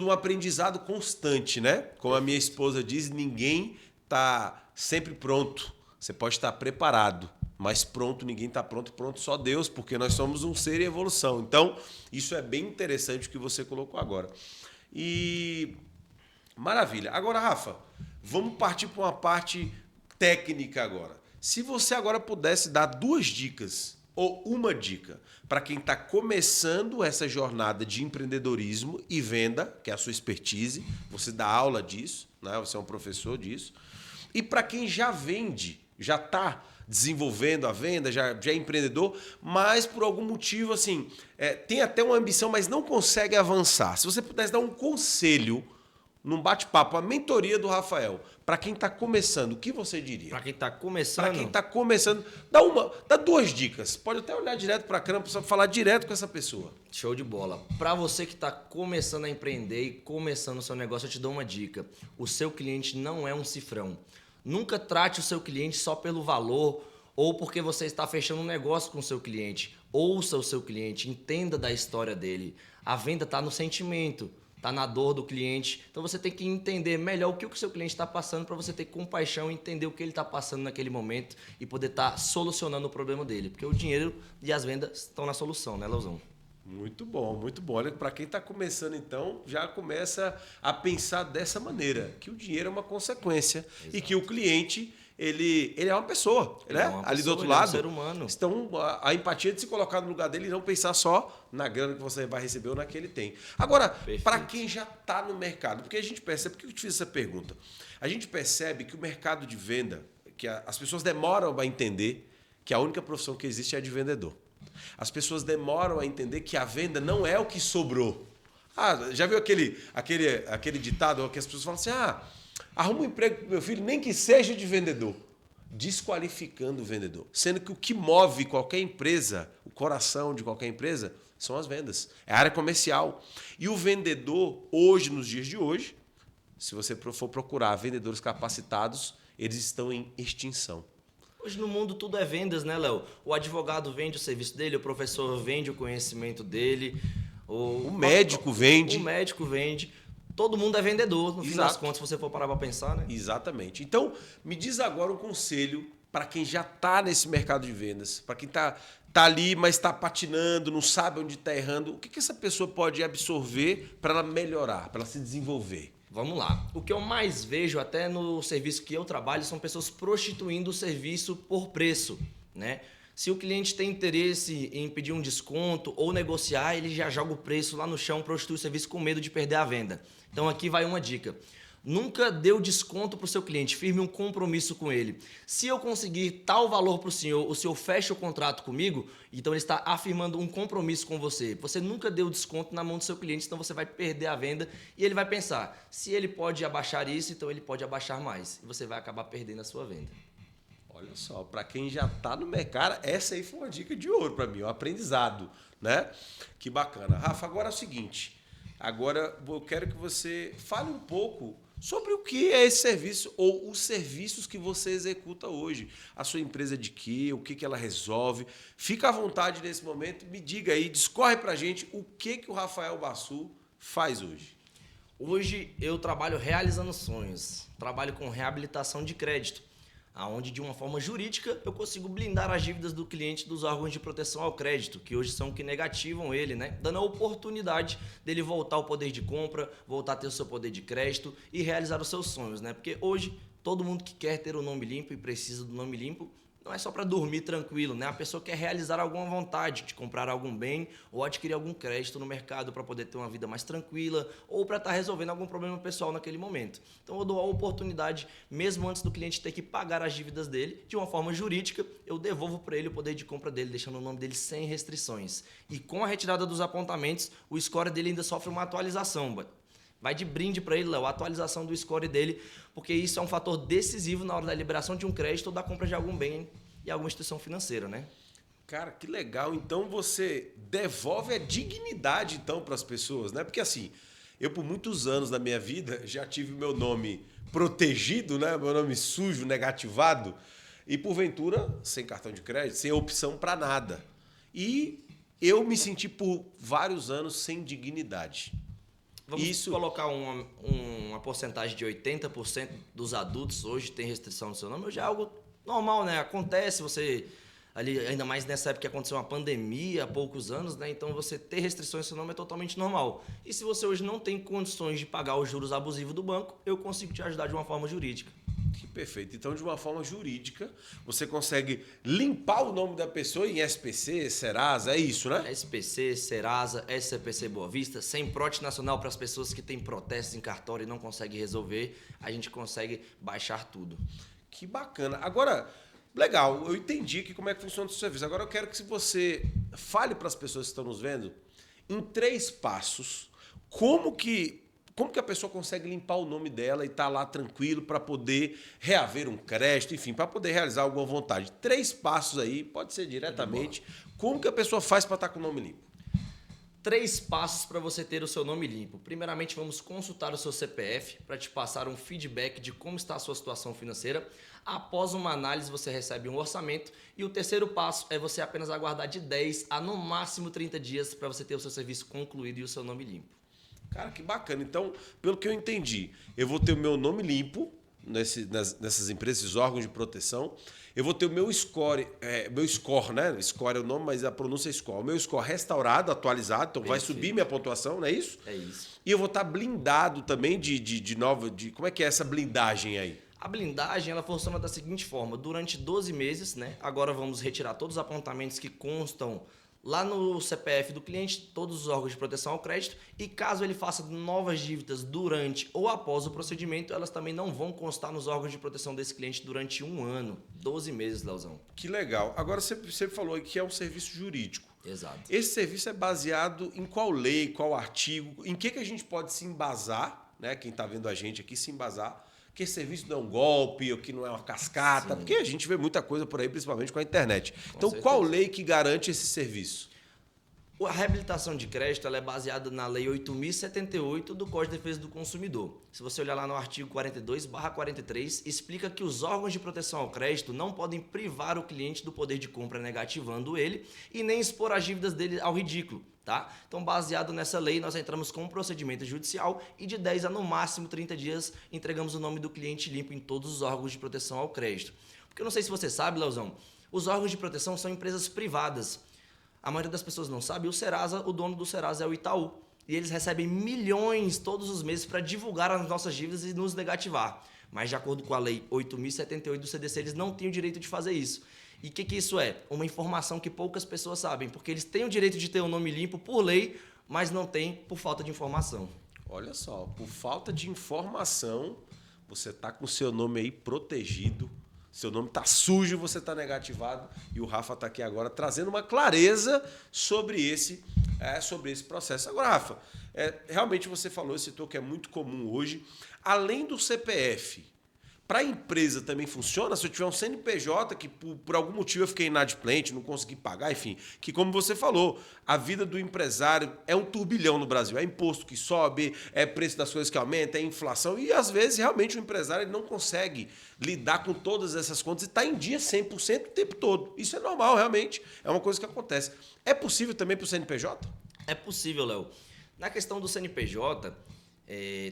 um aprendizado constante, né? Como a minha esposa diz, ninguém está sempre pronto. Você pode estar preparado, mas pronto, ninguém está pronto só Deus, porque nós somos um ser em evolução. Então, isso é bem interessante o que você colocou agora. E maravilha. Agora, Rafa, vamos partir para uma parte técnica agora. Se você agora pudesse dar 2 dicas ou uma dica para quem está começando essa jornada de empreendedorismo e venda, que é a sua expertise, você dá aula disso, né? Você é um professor disso, e para quem já vende, já está desenvolvendo a venda, já é empreendedor, mas por algum motivo assim, tem até uma ambição, mas não consegue avançar. Se você pudesse dar um conselho num bate-papo, a mentoria do Rafael, para quem está começando, o que você diria? Para quem está começando... Para quem está começando, dá 2 dicas. Pode até olhar direto para a câmera, para falar direto com essa pessoa. Show de bola. Para você que está começando a empreender e começando o seu negócio, eu te dou uma dica. O seu cliente não é um cifrão. Nunca trate o seu cliente só pelo valor ou porque você está fechando um negócio com o seu cliente. Ouça o seu cliente, entenda da história dele. A venda está no sentimento. Está na dor do cliente. Então você tem que entender melhor o que o seu cliente está passando para você ter compaixão e entender o que ele está passando naquele momento e poder estar solucionando o problema dele. Porque o dinheiro e as vendas estão na solução, né, Leozão? Muito bom, muito bom. Olha, para quem está começando, então, já começa a pensar dessa maneira, que o dinheiro é uma consequência. Exato. E que o cliente... Ele é uma pessoa, né? Ali do outro lado. É um ser humano. Então, a empatia de se colocar no lugar dele e não pensar só na grana que você vai receber ou na que ele tem. Agora, para quem já está no mercado, porque a gente percebe, por que eu te fiz essa pergunta? A gente percebe que o mercado de venda, que as pessoas demoram a entender que a única profissão que existe é a de vendedor. As pessoas demoram a entender que a venda não é o que sobrou. Ah, já viu aquele ditado que as pessoas falam assim, arruma um emprego pro meu filho, nem que seja de vendedor. Desqualificando o vendedor. Sendo que o que move qualquer empresa, o coração de qualquer empresa, são as vendas. É a área comercial. E o vendedor, hoje, nos dias de hoje, se você for procurar vendedores capacitados, eles estão em extinção. Hoje no mundo tudo é vendas, né, Léo? O advogado vende o serviço dele, o professor vende o conhecimento dele, o médico vende. O médico vende. Todo mundo é vendedor, no fim Exato. das contas, se você for parar para pensar, né? Exatamente. Então, me diz agora um conselho para quem já está nesse mercado de vendas, para quem tá ali, mas está patinando, não sabe onde está errando. O que essa pessoa pode absorver para ela melhorar, para ela se desenvolver? Vamos lá. O que eu mais vejo até no serviço que eu trabalho são pessoas prostituindo o serviço por preço, né? Se o cliente tem interesse em pedir um desconto ou negociar, ele já joga o preço lá no chão, prostitui o serviço com medo de perder a venda. Então aqui vai uma dica. Nunca dê o desconto para o seu cliente, firme um compromisso com ele. Se eu conseguir tal valor para o senhor fecha o contrato comigo, então ele está afirmando um compromisso com você. Você nunca deu desconto na mão do seu cliente, senão você vai perder a venda e ele vai pensar, se ele pode abaixar isso, então ele pode abaixar mais. E você vai acabar perdendo a sua venda. Olha só, para quem já está no mercado, essa aí foi uma dica de ouro para mim, um aprendizado, né? Que bacana. Rafa, agora é o seguinte, agora eu quero que você fale um pouco sobre o que é esse serviço ou os serviços que você executa hoje. A sua empresa de quê? O que ela resolve? Fica à vontade nesse momento, me diga aí, discorre pra gente o que o Rafael Bassu faz hoje. Hoje eu trabalho realizando sonhos, trabalho com reabilitação de crédito, onde de uma forma jurídica eu consigo blindar as dívidas do cliente dos órgãos de proteção ao crédito, que hoje são que negativam ele, né? Dando a oportunidade dele voltar ao poder de compra, voltar a ter o seu poder de crédito e realizar os seus sonhos, né? Porque hoje todo mundo que quer ter o nome limpo e precisa do nome limpo, não é só para dormir tranquilo, né? A pessoa quer realizar alguma vontade de comprar algum bem ou adquirir algum crédito no mercado para poder ter uma vida mais tranquila ou para estar resolvendo algum problema pessoal naquele momento. Então eu dou a oportunidade, mesmo antes do cliente ter que pagar as dívidas dele, de uma forma jurídica, eu devolvo para ele o poder de compra dele, deixando o nome dele sem restrições. E com a retirada dos apontamentos, o score dele ainda sofre uma atualização, vai de brinde para ele, Léo, a atualização do score dele, porque isso é um fator decisivo na hora da liberação de um crédito ou da compra de algum bem e alguma instituição financeira, né? Cara, que legal. Então você devolve a dignidade então para as pessoas, né? Porque assim, eu por muitos anos na minha vida já tive meu nome protegido, né? Meu nome sujo, negativado e porventura sem cartão de crédito, sem opção para nada. E eu me senti por vários anos sem dignidade. Vamos colocar uma porcentagem de 80% dos adultos hoje tem restrição no seu nome. Hoje é algo normal, né? Acontece, você ali, ainda mais nessa época que aconteceu uma pandemia há poucos anos, né? Então você ter restrições no seu nome é totalmente normal. E se você hoje não tem condições de pagar os juros abusivos do banco, eu consigo te ajudar de uma forma jurídica. Que perfeito. Então, de uma forma jurídica, você consegue limpar o nome da pessoa em SPC, Serasa, é isso, né? SPC, Serasa, SCPC Boa Vista, sem PROT nacional para as pessoas que têm protestos em cartório e não conseguem resolver, a gente consegue baixar tudo. Que bacana. Agora, legal, eu entendi aqui como é que funciona o seu serviço. Agora eu quero que você fale para as pessoas que estão nos vendo, em 3 passos, como que a pessoa consegue limpar o nome dela e estar lá tranquilo para poder reaver um crédito, enfim, para poder realizar alguma vontade. 3 passos aí, pode ser diretamente. Como que a pessoa faz para estar com o nome limpo? 3 passos para você ter o seu nome limpo. Primeiramente, vamos consultar o seu CPF para te passar um feedback de como está a sua situação financeira. Após uma análise, você recebe um orçamento. E o terceiro passo é você apenas aguardar de 10 a no máximo 30 dias para você ter o seu serviço concluído e o seu nome limpo. Cara, que bacana. Então, pelo que eu entendi, eu vou ter o meu nome limpo nessas empresas, esses órgãos de proteção. Eu vou ter o meu score, né? Score é o nome, mas a pronúncia é score. O meu score restaurado, atualizado, então vai subir minha pontuação, não é isso? É isso. E eu vou estar blindado também de nova... Como é que é essa blindagem aí? A blindagem ela funciona da seguinte forma: durante 12 meses, né? Agora vamos retirar todos os apontamentos que constam lá no CPF do cliente todos os órgãos de proteção ao crédito e caso ele faça novas dívidas durante ou após o procedimento, elas também não vão constar nos órgãos de proteção desse cliente durante 1 ano, 12 meses, Leozão. Que legal. Agora você falou que é um serviço jurídico. Exato. Esse serviço é baseado em qual lei, qual artigo? Em que a gente pode se embasar, né? Quem está vendo a gente aqui se embasar, que esse serviço não é um golpe ou que não é uma cascata, porque a gente vê muita coisa por aí, principalmente com a internet. Então, qual lei que garante esse serviço? A reabilitação de crédito ela é baseada na Lei 8.078 do Código de Defesa do Consumidor. Se você olhar lá no artigo 42/43, explica que os órgãos de proteção ao crédito não podem privar o cliente do poder de compra negativando ele e nem expor as dívidas dele ao ridículo. Tá? Então, baseado nessa lei, nós entramos com um procedimento judicial e de 10 a no máximo 30 dias entregamos o nome do cliente limpo em todos os órgãos de proteção ao crédito. Porque eu não sei se você sabe, Leozão, os órgãos de proteção são empresas privadas. A maioria das pessoas não sabe, o dono do Serasa é o Itaú. E eles recebem milhões todos os meses para divulgar as nossas dívidas e nos negativar. Mas de acordo com a Lei 8.078 do CDC, eles não têm o direito de fazer isso. E o que isso é? Uma informação que poucas pessoas sabem, porque eles têm o direito de ter o nome limpo por lei, mas não têm por falta de informação. Olha só, por falta de informação, você está com o seu nome aí protegido, seu nome está sujo, você está negativado, e o Rafa está aqui agora trazendo uma clareza sobre esse processo. Agora, Rafa, realmente você falou, citou que é muito comum hoje, além do CPF, para a empresa também funciona? Se eu tiver um CNPJ que por algum motivo eu fiquei inadimplente, não consegui pagar, enfim, que como você falou, a vida do empresário é um turbilhão no Brasil. É imposto que sobe, é preço das coisas que aumenta, é inflação e às vezes realmente o empresário ele não consegue lidar com todas essas contas e está em dia 100% o tempo todo. Isso é normal, realmente, é uma coisa que acontece. É possível também para o CNPJ? É possível, Léo. Na questão do CNPJ,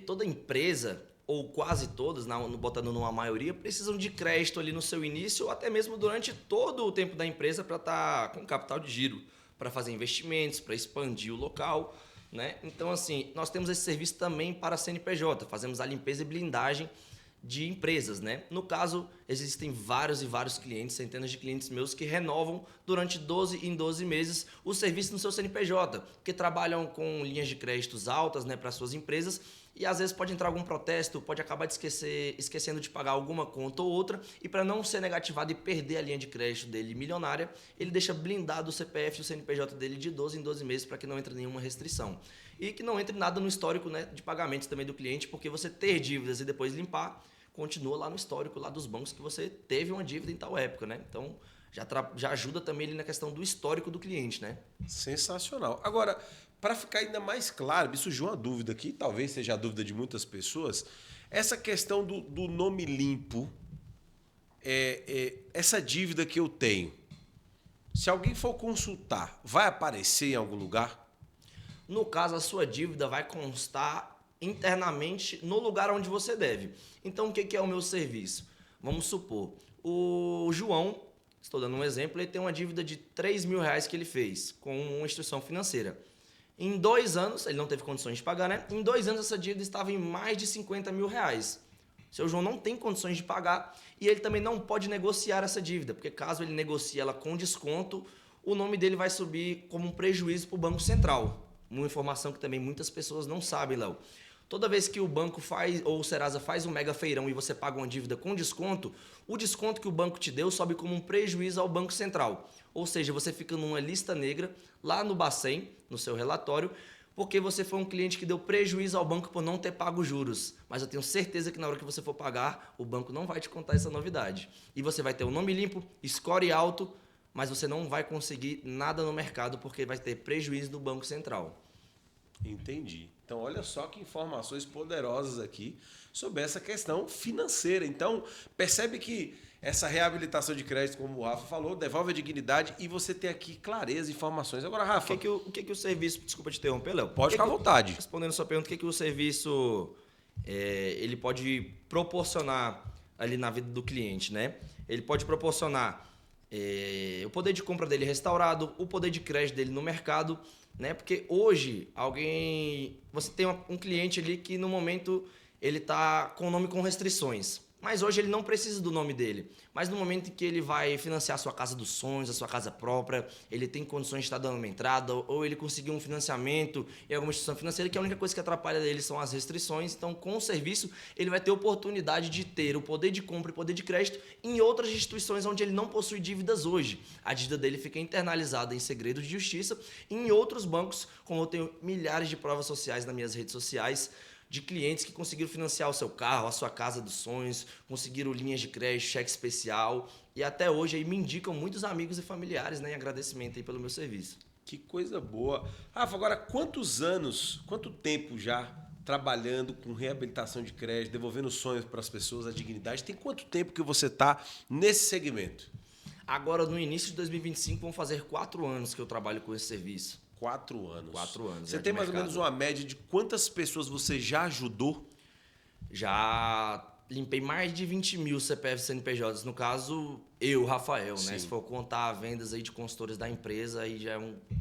toda empresa ou quase todas, botando numa maioria, precisam de crédito ali no seu início ou até mesmo durante todo o tempo da empresa para estar com capital de giro, para fazer investimentos, para expandir o local, né? Então, assim, nós temos esse serviço também para a CNPJ, fazemos a limpeza e blindagem de empresas, né? No caso, existem vários e vários clientes, centenas de clientes meus que renovam durante 12 em 12 meses o serviço no seu CNPJ, porque trabalham com linhas de créditos altas, né, para suas empresas e às vezes pode entrar algum protesto, pode acabar esquecendo de pagar alguma conta ou outra e para não ser negativado e perder a linha de crédito dele milionária, ele deixa blindado o CPF e o CNPJ dele de 12 em 12 meses para que não entre nenhuma restrição. E que não entre nada no histórico, né, de pagamentos também do cliente, porque você ter dívidas e depois limpar, continua lá no histórico lá dos bancos que você teve uma dívida em tal época, né? Então, já ajuda também ali na questão do histórico do cliente, né? Sensacional. Agora, para ficar ainda mais claro, me surgiu uma dúvida aqui, talvez seja a dúvida de muitas pessoas, essa questão do nome limpo, essa dívida que eu tenho, se alguém for consultar, vai aparecer em algum lugar? No caso, a sua dívida vai constar internamente no lugar onde você deve. Então, o que é o meu serviço? Vamos supor, o João, estou dando um exemplo, ele tem uma dívida de R$3.000 que ele fez com uma instituição financeira. Em 2 anos, ele não teve condições de pagar, né? Em 2 anos, essa dívida estava em mais de R$50.000. Seu João não tem condições de pagar e ele também não pode negociar essa dívida, porque caso ele negocie ela com desconto, o nome dele vai subir como um prejuízo para o Banco Central. Uma informação que também muitas pessoas não sabem, Léo. Toda vez que o banco faz, ou o Serasa faz um mega feirão e você paga uma dívida com desconto, o desconto que o banco te deu sobe como um prejuízo ao Banco Central. Ou seja, você fica numa lista negra lá no Bacen, no seu relatório, porque você foi um cliente que deu prejuízo ao banco por não ter pago juros. Mas eu tenho certeza que na hora que você for pagar, o banco não vai te contar essa novidade. E você vai ter um nome limpo, score alto, mas você não vai conseguir nada no mercado porque vai ter prejuízo do Banco Central. Entendi. Então, olha só que informações poderosas aqui sobre essa questão financeira. Então, percebe que essa reabilitação de crédito, como o Rafa falou, devolve a dignidade e você tem aqui clareza, informações. Agora, Rafa... O que o serviço... Desculpa te interromper, Léo. Pode ficar à vontade. Respondendo a sua pergunta, o que o serviço ele pode proporcionar ali na vida do cliente, né? Ele pode proporcionar o poder de compra dele restaurado, o poder de crédito dele no mercado, né? Porque hoje você tem um cliente ali que no momento ele está com o nome com restrições. Mas hoje ele não precisa do nome dele. Mas no momento em que ele vai financiar a sua casa dos sonhos, a sua casa própria, ele tem condições de estar dando uma entrada, ou ele conseguiu um financiamento em alguma instituição financeira, que a única coisa que atrapalha dele são as restrições. Então, com o serviço, ele vai ter oportunidade de ter o poder de compra e poder de crédito em outras instituições onde ele não possui dívidas hoje. A dívida dele fica internalizada em segredo de justiça. E em outros bancos, como eu tenho milhares de provas sociais nas minhas redes sociais, de clientes que conseguiram financiar o seu carro, a sua casa dos sonhos, conseguiram linhas de crédito, cheque especial e até hoje aí me indicam muitos amigos e familiares, né, em agradecimento aí pelo meu serviço. Que coisa boa. Rafa, agora quanto tempo já trabalhando com reabilitação de crédito, devolvendo sonhos para as pessoas, a dignidade? Tem quanto tempo que você está nesse segmento? Agora, no início de 2025, vão fazer 4 anos que eu trabalho com esse serviço. 4 anos. 4 anos. Você tem mais ou menos uma média de quantas pessoas você já ajudou? Já limpei mais de 20 mil CPFs e CNPJs. No caso, eu, Rafael, né? Se for contar vendas aí de consultores da empresa, aí já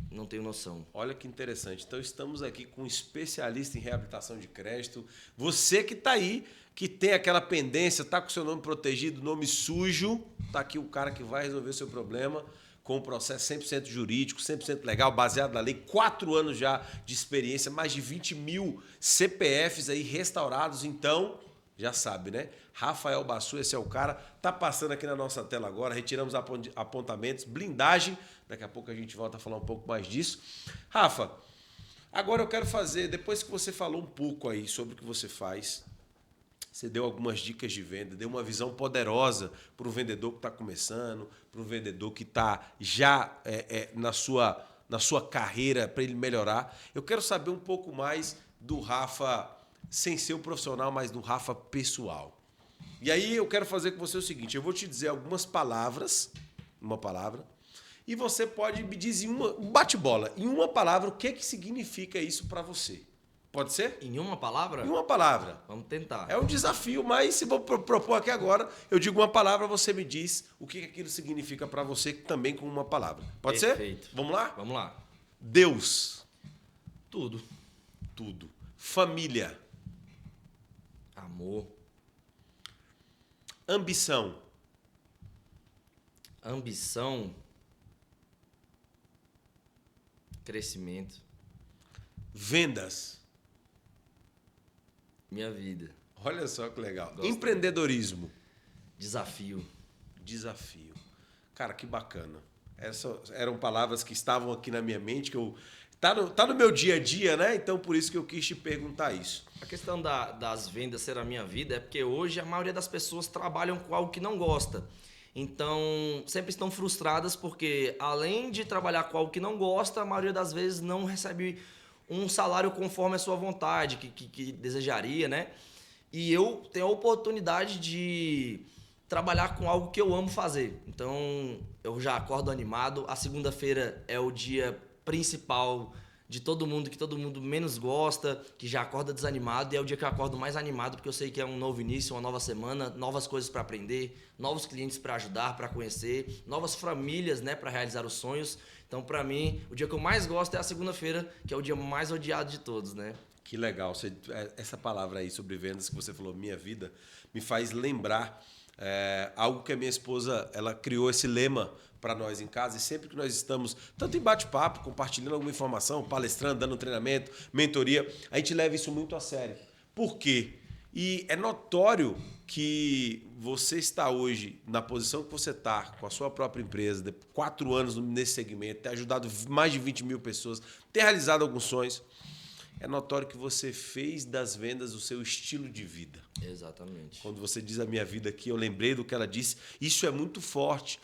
não tenho noção. Olha que interessante. Então, estamos aqui com um especialista em reabilitação de crédito. Você que está aí, que tem aquela pendência, está com seu nome protegido, nome sujo, está aqui o cara que vai resolver o seu problema com um processo 100% jurídico, 100% legal, baseado na lei, 4 anos já de experiência, mais de 20 mil CPFs aí restaurados. Então, já sabe, né? Rafael Bassu, esse é o cara. Tá passando aqui na nossa tela agora, retiramos apontamentos, blindagem. Daqui a pouco a gente volta a falar um pouco mais disso. Rafa, agora eu quero fazer, depois que você falou um pouco aí sobre o que você faz, você deu algumas dicas de venda, deu uma visão poderosa para o vendedor que está começando, para o vendedor que está já na sua carreira, para ele melhorar. Eu quero saber um pouco mais do Rafa, sem ser o profissional, mas do Rafa pessoal. E aí eu quero fazer com você o seguinte, eu vou te dizer algumas palavras, uma palavra, e você pode me dizer um bate-bola, em uma palavra, o que significa isso para você. Pode ser? Em uma palavra? Em uma palavra. Vamos tentar. É um desafio, mas se vou propor aqui agora, eu digo uma palavra, você me diz o que aquilo significa para você também com uma palavra. Pode ser? Perfeito. Vamos lá? Vamos lá. Deus. Tudo. Tudo. Família. Amor. Ambição. Ambição. Crescimento. Vendas. Minha vida. Olha só que legal. Gosto. Empreendedorismo. Desafio. Desafio. Cara, que bacana. Essas eram palavras que estavam aqui na minha mente, que tá no meu dia a dia, né? Então, por isso que eu quis te perguntar isso. A questão das vendas ser a minha vida é porque hoje a maioria das pessoas trabalham com algo que não gosta. Então, sempre estão frustradas porque, além de trabalhar com algo que não gosta, a maioria das vezes não recebe um salário conforme a sua vontade, que desejaria, né? E eu tenho a oportunidade de trabalhar com algo que eu amo fazer. Então, eu já acordo animado. A segunda-feira é o dia principal de todo mundo, que todo mundo menos gosta, que já acorda desanimado, e é o dia que eu acordo mais animado, porque eu sei que é um novo início, uma nova semana, novas coisas para aprender, novos clientes para ajudar, para conhecer, novas famílias, né, para realizar os sonhos. Então, para mim, o dia que eu mais gosto é a segunda-feira, que é o dia mais odiado de todos, né? Que legal. Essa palavra aí sobre vendas que você falou, minha vida, me faz lembrar algo que a minha esposa, ela criou esse lema para nós em casa, e sempre que nós estamos, tanto em bate-papo, compartilhando alguma informação, palestrando, dando treinamento, mentoria, a gente leva isso muito a sério. Por quê? E é notório que você está hoje na posição que você está, com a sua própria empresa, de 4 anos nesse segmento, ter ajudado mais de 20 mil pessoas, ter realizado alguns sonhos. É notório que você fez das vendas o seu estilo de vida. Exatamente. Quando você diz a minha vida aqui, eu lembrei do que ela disse. Isso é muito forte.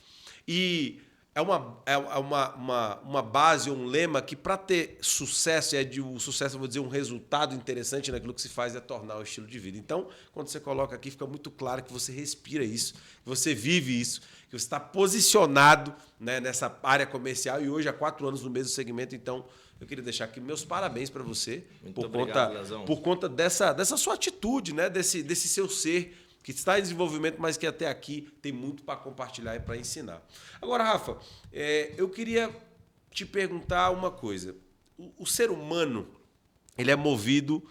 E é uma base, um lema que, para ter sucesso, o sucesso, eu vou dizer, um resultado interessante naquilo que se faz, é tornar o estilo de vida. Então, quando você coloca aqui, fica muito claro que você respira isso, que você vive isso, que você está posicionado, né, nessa área comercial, e hoje há 4 anos no mesmo segmento. Então, eu queria deixar aqui meus parabéns para você por conta dessa sua atitude, né, desse seu ser, que está em desenvolvimento, mas que até aqui tem muito para compartilhar e para ensinar. Agora, Rafa, eu queria te perguntar uma coisa. O ser humano, ele é movido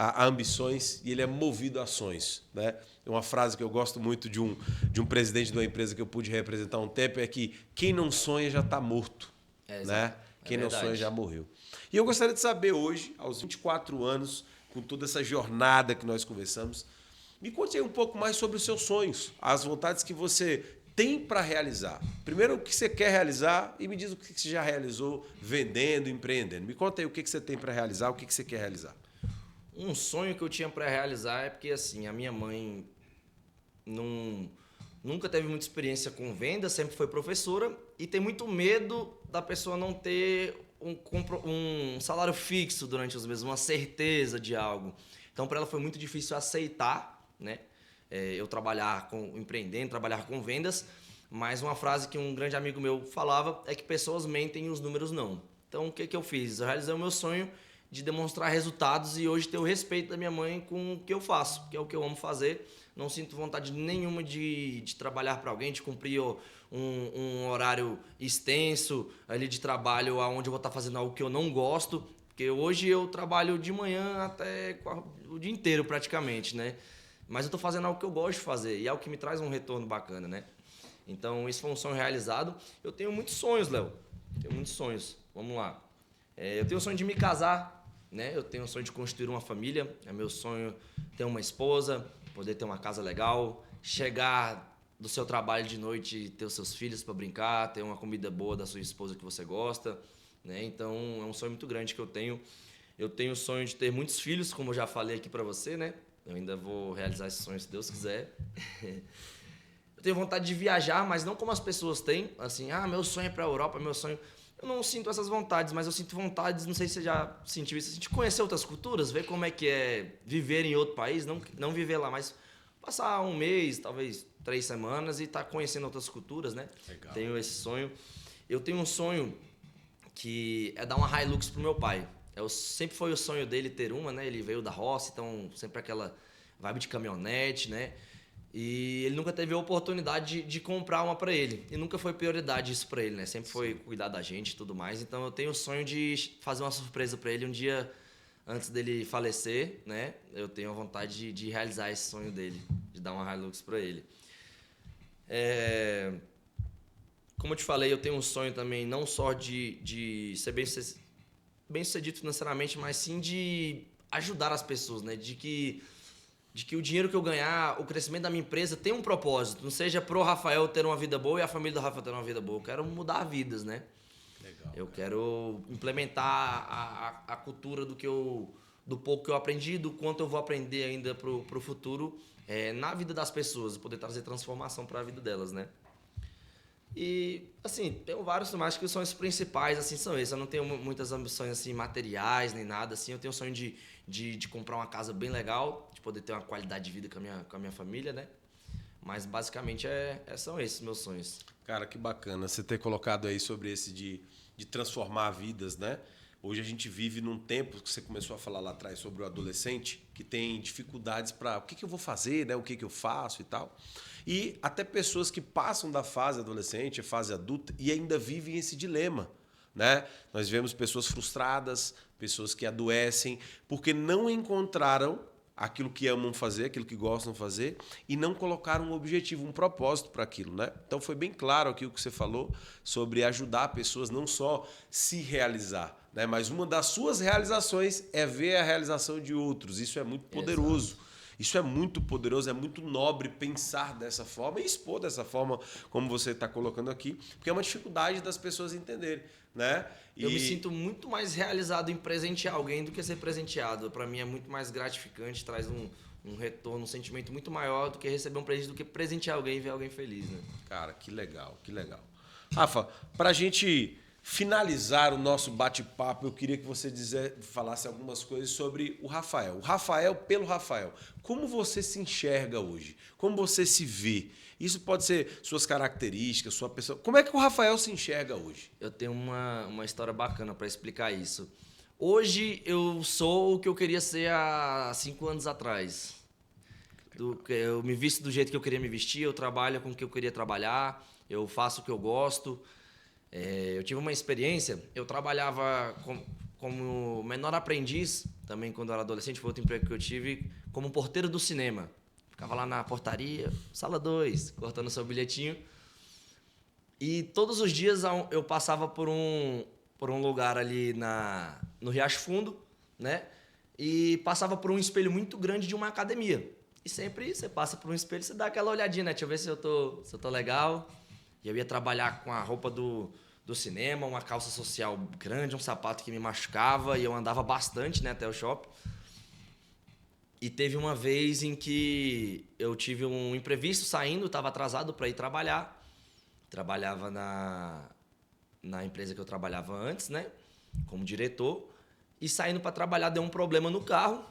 a ambições e ele é movido a ações, né? Uma frase que eu gosto muito de um presidente de uma empresa que eu pude representar um tempo é que quem não sonha já está morto, né? Quem não sonha já morreu. E eu gostaria de saber hoje, aos 24 anos, com toda essa jornada que nós conversamos, me conte aí um pouco mais sobre os seus sonhos, as vontades que você tem para realizar. Primeiro, o que você quer realizar e me diz o que você já realizou vendendo, empreendendo. Me conta aí o que você tem para realizar, o que você quer realizar. Um sonho que eu tinha para realizar é porque, assim, a minha mãe nunca teve muita experiência com venda, sempre foi professora e tem muito medo da pessoa não ter um salário fixo durante os meses, uma certeza de algo. Então, para ela foi muito difícil aceitar, né? Eu empreendendo, trabalhar com vendas, mas uma frase que um grande amigo meu falava é que pessoas mentem e os números não. Então, o que eu fiz? Eu realizei o meu sonho de demonstrar resultados e hoje ter o respeito da minha mãe com o que eu faço, que é o que eu amo fazer. Não sinto vontade nenhuma de trabalhar para alguém, de cumprir um horário extenso ali de trabalho onde eu vou estar fazendo algo que eu não gosto, porque hoje eu trabalho de manhã até o dia inteiro praticamente, né? Mas eu estou fazendo algo que eu gosto de fazer e é algo que me traz um retorno bacana, né? Então, esse foi um sonho realizado. Eu tenho muitos sonhos, Léo. Tenho muitos sonhos. Vamos lá. Eu tenho o sonho de me casar, né? Eu tenho o sonho de construir uma família. É meu sonho ter uma esposa, poder ter uma casa legal, chegar do seu trabalho de noite e ter os seus filhos para brincar, ter uma comida boa da sua esposa que você gosta, né? Então, é um sonho muito grande que eu tenho. Eu tenho o sonho de ter muitos filhos, como eu já falei aqui para você, né? Eu ainda vou realizar esse sonho, se Deus quiser. Eu tenho vontade de viajar, mas não como as pessoas têm. Assim, meu sonho é para a Europa, meu sonho... Eu não sinto essas vontades, mas eu sinto vontades, não sei se você já sentiu isso, de conhecer outras culturas, ver como é que é viver em outro país, não viver lá, mas passar um mês, talvez 3 semanas e estar conhecendo outras culturas, né? Legal. Tenho esse sonho. Eu tenho um sonho que é dar uma Hilux pro meu pai. Sempre foi o sonho dele ter uma, né? Ele veio da roça, então sempre aquela vibe de caminhonete, né? E ele nunca teve a oportunidade de comprar uma para ele. E nunca foi prioridade isso para ele, né? Sempre foi cuidar da gente e tudo mais. Então eu tenho o sonho de fazer uma surpresa para ele um dia antes dele falecer, né? Eu tenho a vontade de realizar esse sonho dele, de dar uma Hilux para ele. Como eu te falei, eu tenho um sonho também não só de ser bem sucedido financeiramente, mas sim de ajudar as pessoas, né? De que o dinheiro que eu ganhar, o crescimento da minha empresa tem um propósito. Não seja pro Rafael ter uma vida boa e a família do Rafael ter uma vida boa. Eu quero mudar vidas, né? Legal, eu quero implementar a cultura do pouco que eu aprendi, do quanto eu vou aprender ainda pro futuro na vida das pessoas, poder trazer transformação para a vida delas, né? E, assim, tenho vários, mas acho que os sonhos principais, assim, são esses. Eu não tenho muitas ambições, assim, materiais, nem nada, assim. Eu tenho o sonho de comprar uma casa bem legal, de poder ter uma qualidade de vida com a minha família, né? Mas, basicamente, são esses meus sonhos. Cara, que bacana você ter colocado aí sobre esse de transformar vidas, né? Hoje a gente vive num tempo que você começou a falar lá atrás sobre o adolescente que tem dificuldades para o que eu vou fazer, né? O que eu faço e tal. E até pessoas que passam da fase adolescente, fase adulta e ainda vivem esse dilema, né? Nós vemos pessoas frustradas, pessoas que adoecem porque não encontraram aquilo que amam fazer, aquilo que gostam de fazer e não colocaram um objetivo, um propósito para aquilo, né? Então foi bem claro aqui o que você falou sobre ajudar pessoas não só se realizar, né? Mas uma das suas realizações é ver a realização de outros. Isso é muito poderoso. Exato. Isso é muito poderoso, é muito nobre pensar dessa forma e expor dessa forma, como você está colocando aqui, porque é uma dificuldade das pessoas entenderem, né? Eu me sinto muito mais realizado em presentear alguém do que ser presenteado. Para mim é muito mais gratificante, traz um retorno, um sentimento muito maior do que receber um presente, do que presentear alguém e ver alguém feliz, né? Cara, que legal, que legal. Rafa, para a gente finalizar o nosso bate-papo, eu queria que você falasse algumas coisas sobre o Rafael. O Rafael pelo Rafael. Como você se enxerga hoje? Como você se vê? Isso pode ser suas características, sua pessoa. Como é que o Rafael se enxerga hoje? Eu tenho uma história bacana para explicar isso. Hoje eu sou o que eu queria ser há 5 anos atrás. Eu me visto do jeito que eu queria me vestir, eu trabalho com o que eu queria trabalhar, eu faço o que eu gosto. Eu tive uma experiência, eu trabalhava como menor aprendiz, também quando eu era adolescente, foi outro emprego que eu tive, como porteiro do cinema. Ficava lá na portaria, sala 2, cortando seu bilhetinho. E todos os dias eu passava por um lugar ali no Riacho Fundo, né? E passava por um espelho muito grande de uma academia. E sempre você passa por um espelho, você dá aquela olhadinha, né? Deixa eu ver se eu tô legal. E eu ia trabalhar com a roupa do cinema, uma calça social grande, um sapato que me machucava, e eu andava bastante, né, até o shopping. E teve uma vez em que eu tive um imprevisto saindo, estava atrasado para ir trabalhar. Trabalhava na empresa que eu trabalhava antes, né, como diretor. E saindo para trabalhar deu um problema no carro.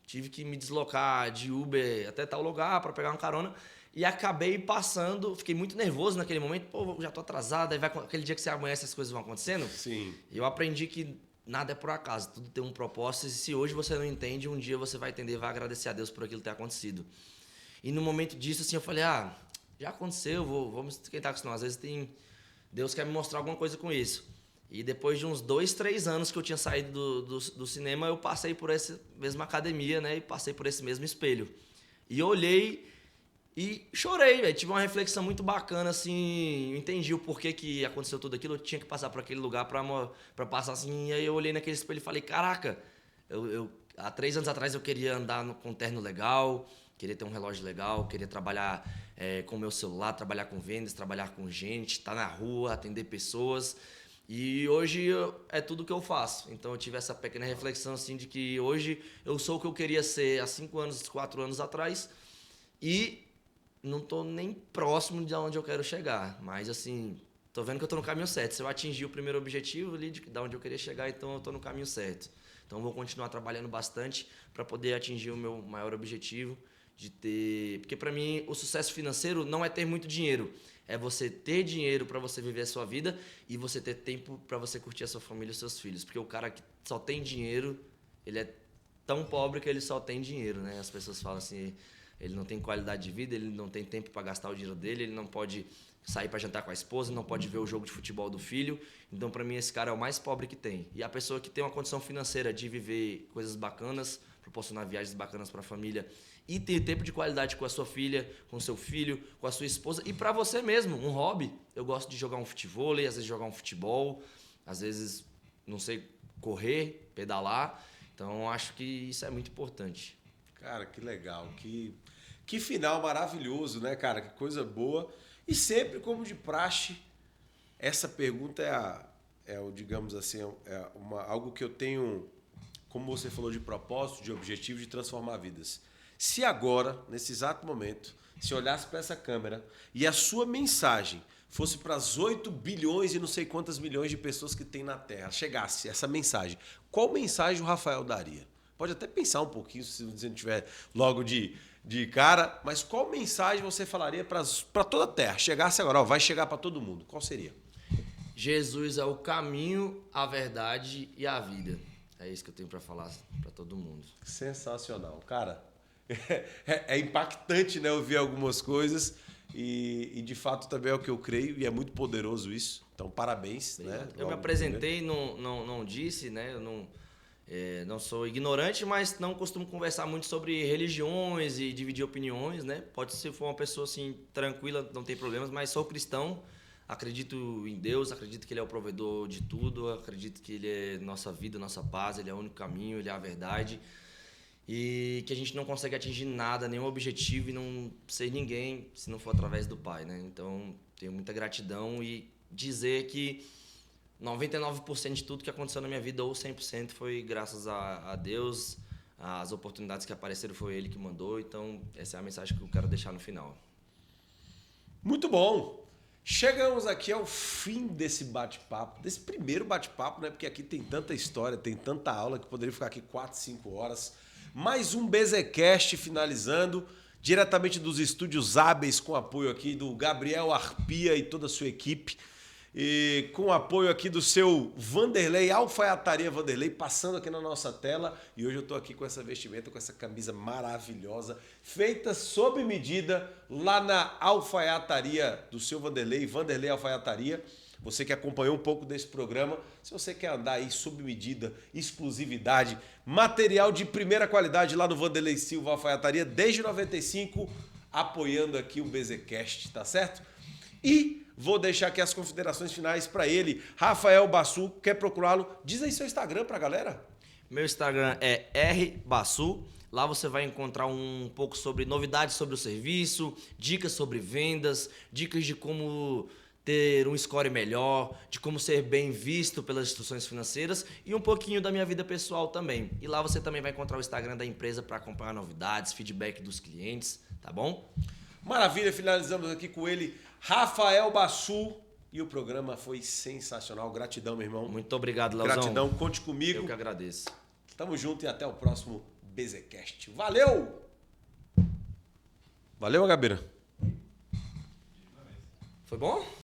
Tive que me deslocar de Uber até tal lugar para pegar uma carona. E acabei passando, fiquei muito nervoso naquele momento. Pô, já tô atrasado, aí vai aquele dia que você amanhece, as coisas vão acontecendo. Sim. E eu aprendi que nada é por acaso, tudo tem um propósito. E se hoje você não entende, um dia você vai entender e vai agradecer a Deus por aquilo ter acontecido. E no momento disso, assim, eu falei, já aconteceu, vou me esquentar com isso não. Às vezes Deus quer me mostrar alguma coisa com isso. E depois de uns 2, 3 anos que eu tinha saído do cinema, eu passei por essa mesma academia, né? E passei por esse mesmo espelho. E eu olhei e chorei, velho. Tive uma reflexão muito bacana, assim. Eu entendi o porquê que aconteceu tudo aquilo. Eu tinha que passar por aquele lugar pra passar assim. E aí eu olhei naquele espelho e falei, caraca, há 3 anos atrás eu queria andar com um terno legal, queria ter um relógio legal, queria trabalhar com o meu celular, trabalhar com vendas, trabalhar com gente, estar na rua, atender pessoas. E hoje é tudo que eu faço. Então eu tive essa pequena reflexão assim de que hoje eu sou o que eu queria ser há 5 anos, 4 anos atrás e não tô nem próximo de onde eu quero chegar. Mas assim, tô vendo que eu tô no caminho certo. Se eu atingir o primeiro objetivo ali de onde eu queria chegar, então eu tô no caminho certo. Então eu vou continuar trabalhando bastante para poder atingir o meu maior objetivo de ter... Porque para mim o sucesso financeiro não é ter muito dinheiro. É você ter dinheiro para você viver a sua vida e você ter tempo para você curtir a sua família e os seus filhos. Porque o cara que só tem dinheiro, ele é tão pobre que ele só tem dinheiro, né? As pessoas falam assim, ele não tem qualidade de vida, ele não tem tempo para gastar o dinheiro dele, ele não pode sair para jantar com a esposa, não pode ver o jogo de futebol do filho. Então, para mim, esse cara é o mais pobre que tem. E a pessoa que tem uma condição financeira de viver coisas bacanas, proporcionar viagens bacanas para a família e ter tempo de qualidade com a sua filha, com seu filho, com a sua esposa e para você mesmo, um hobby. Eu gosto de jogar um futevôlei, às vezes jogar um futebol, às vezes, não sei, correr, pedalar. Então, acho que isso é muito importante. Cara, que legal, que final maravilhoso, né, cara? Que coisa boa. E sempre, como de praxe, essa pergunta digamos assim, algo que eu tenho, como você falou, de propósito, de objetivo, de transformar vidas. Se agora, nesse exato momento, se olhasse para essa câmera e a sua mensagem fosse para as 8 bilhões e não sei quantas milhões de pessoas que tem na Terra, chegasse essa mensagem, qual mensagem o Rafael daria? Pode até pensar um pouquinho, se você não tiver logo de cara, mas qual mensagem você falaria para toda a Terra? Chegasse agora, vai chegar para todo mundo. Qual seria? Jesus é o caminho, a verdade e a vida. É isso que eu tenho para falar para todo mundo. Sensacional. Cara, é impactante, né, ouvir algumas coisas e de fato também é o que eu creio e é muito poderoso isso. Então, parabéns. Né? Eu me apresentei, não disse, né? Eu não sou ignorante, mas não costumo conversar muito sobre religiões e dividir opiniões, né? Pode ser for uma pessoa assim tranquila, não tem problemas, mas sou cristão, acredito em Deus, acredito que Ele é o provedor de tudo, acredito que Ele é nossa vida, nossa paz, Ele é o único caminho, Ele é a verdade e que a gente não consegue atingir nada, nenhum objetivo e não ser ninguém se não for através do Pai, né? Então, tenho muita gratidão e dizer que 99% de tudo que aconteceu na minha vida, ou 100%, foi graças a Deus. As oportunidades que apareceram foi Ele que mandou. Então, essa é a mensagem que eu quero deixar no final. Muito bom! Chegamos aqui ao fim desse bate-papo, desse primeiro bate-papo, né? Porque aqui tem tanta história, tem tanta aula que poderia ficar aqui 4, 5 horas. Mais um BZcast finalizando, diretamente dos estúdios hábeis, com apoio aqui do Gabriel Arpia e toda a sua equipe. E com o apoio aqui do seu Vanderlei, Alfaiataria Vanderlei, passando aqui na nossa tela. E hoje eu estou aqui com essa vestimenta, com essa camisa maravilhosa, feita sob medida lá na alfaiataria do seu Vanderlei, Vanderlei Alfaiataria. Você que acompanhou um pouco desse programa, se você quer andar aí sob medida, exclusividade, material de primeira qualidade lá no Vanderlei Silva Alfaiataria, desde 95, apoiando aqui o BZcast, tá certo? E vou deixar aqui as considerações finais para ele, Rafael Bassu. Quer procurá-lo? Diz aí seu Instagram pra galera. Meu Instagram é rbassu. Lá você vai encontrar um pouco sobre novidades sobre o serviço, dicas sobre vendas, dicas de como ter um score melhor, de como ser bem visto pelas instituições financeiras e um pouquinho da minha vida pessoal também. E lá você também vai encontrar o Instagram da empresa para acompanhar novidades, feedback dos clientes, tá bom? Maravilha, finalizamos aqui com ele, Rafael Bassu. E o programa foi sensacional. Gratidão, meu irmão. Muito obrigado, Leozão. Gratidão, conte comigo. Eu que agradeço. Tamo junto e até o próximo BZcast. Valeu! Valeu, Gabeira. Foi bom?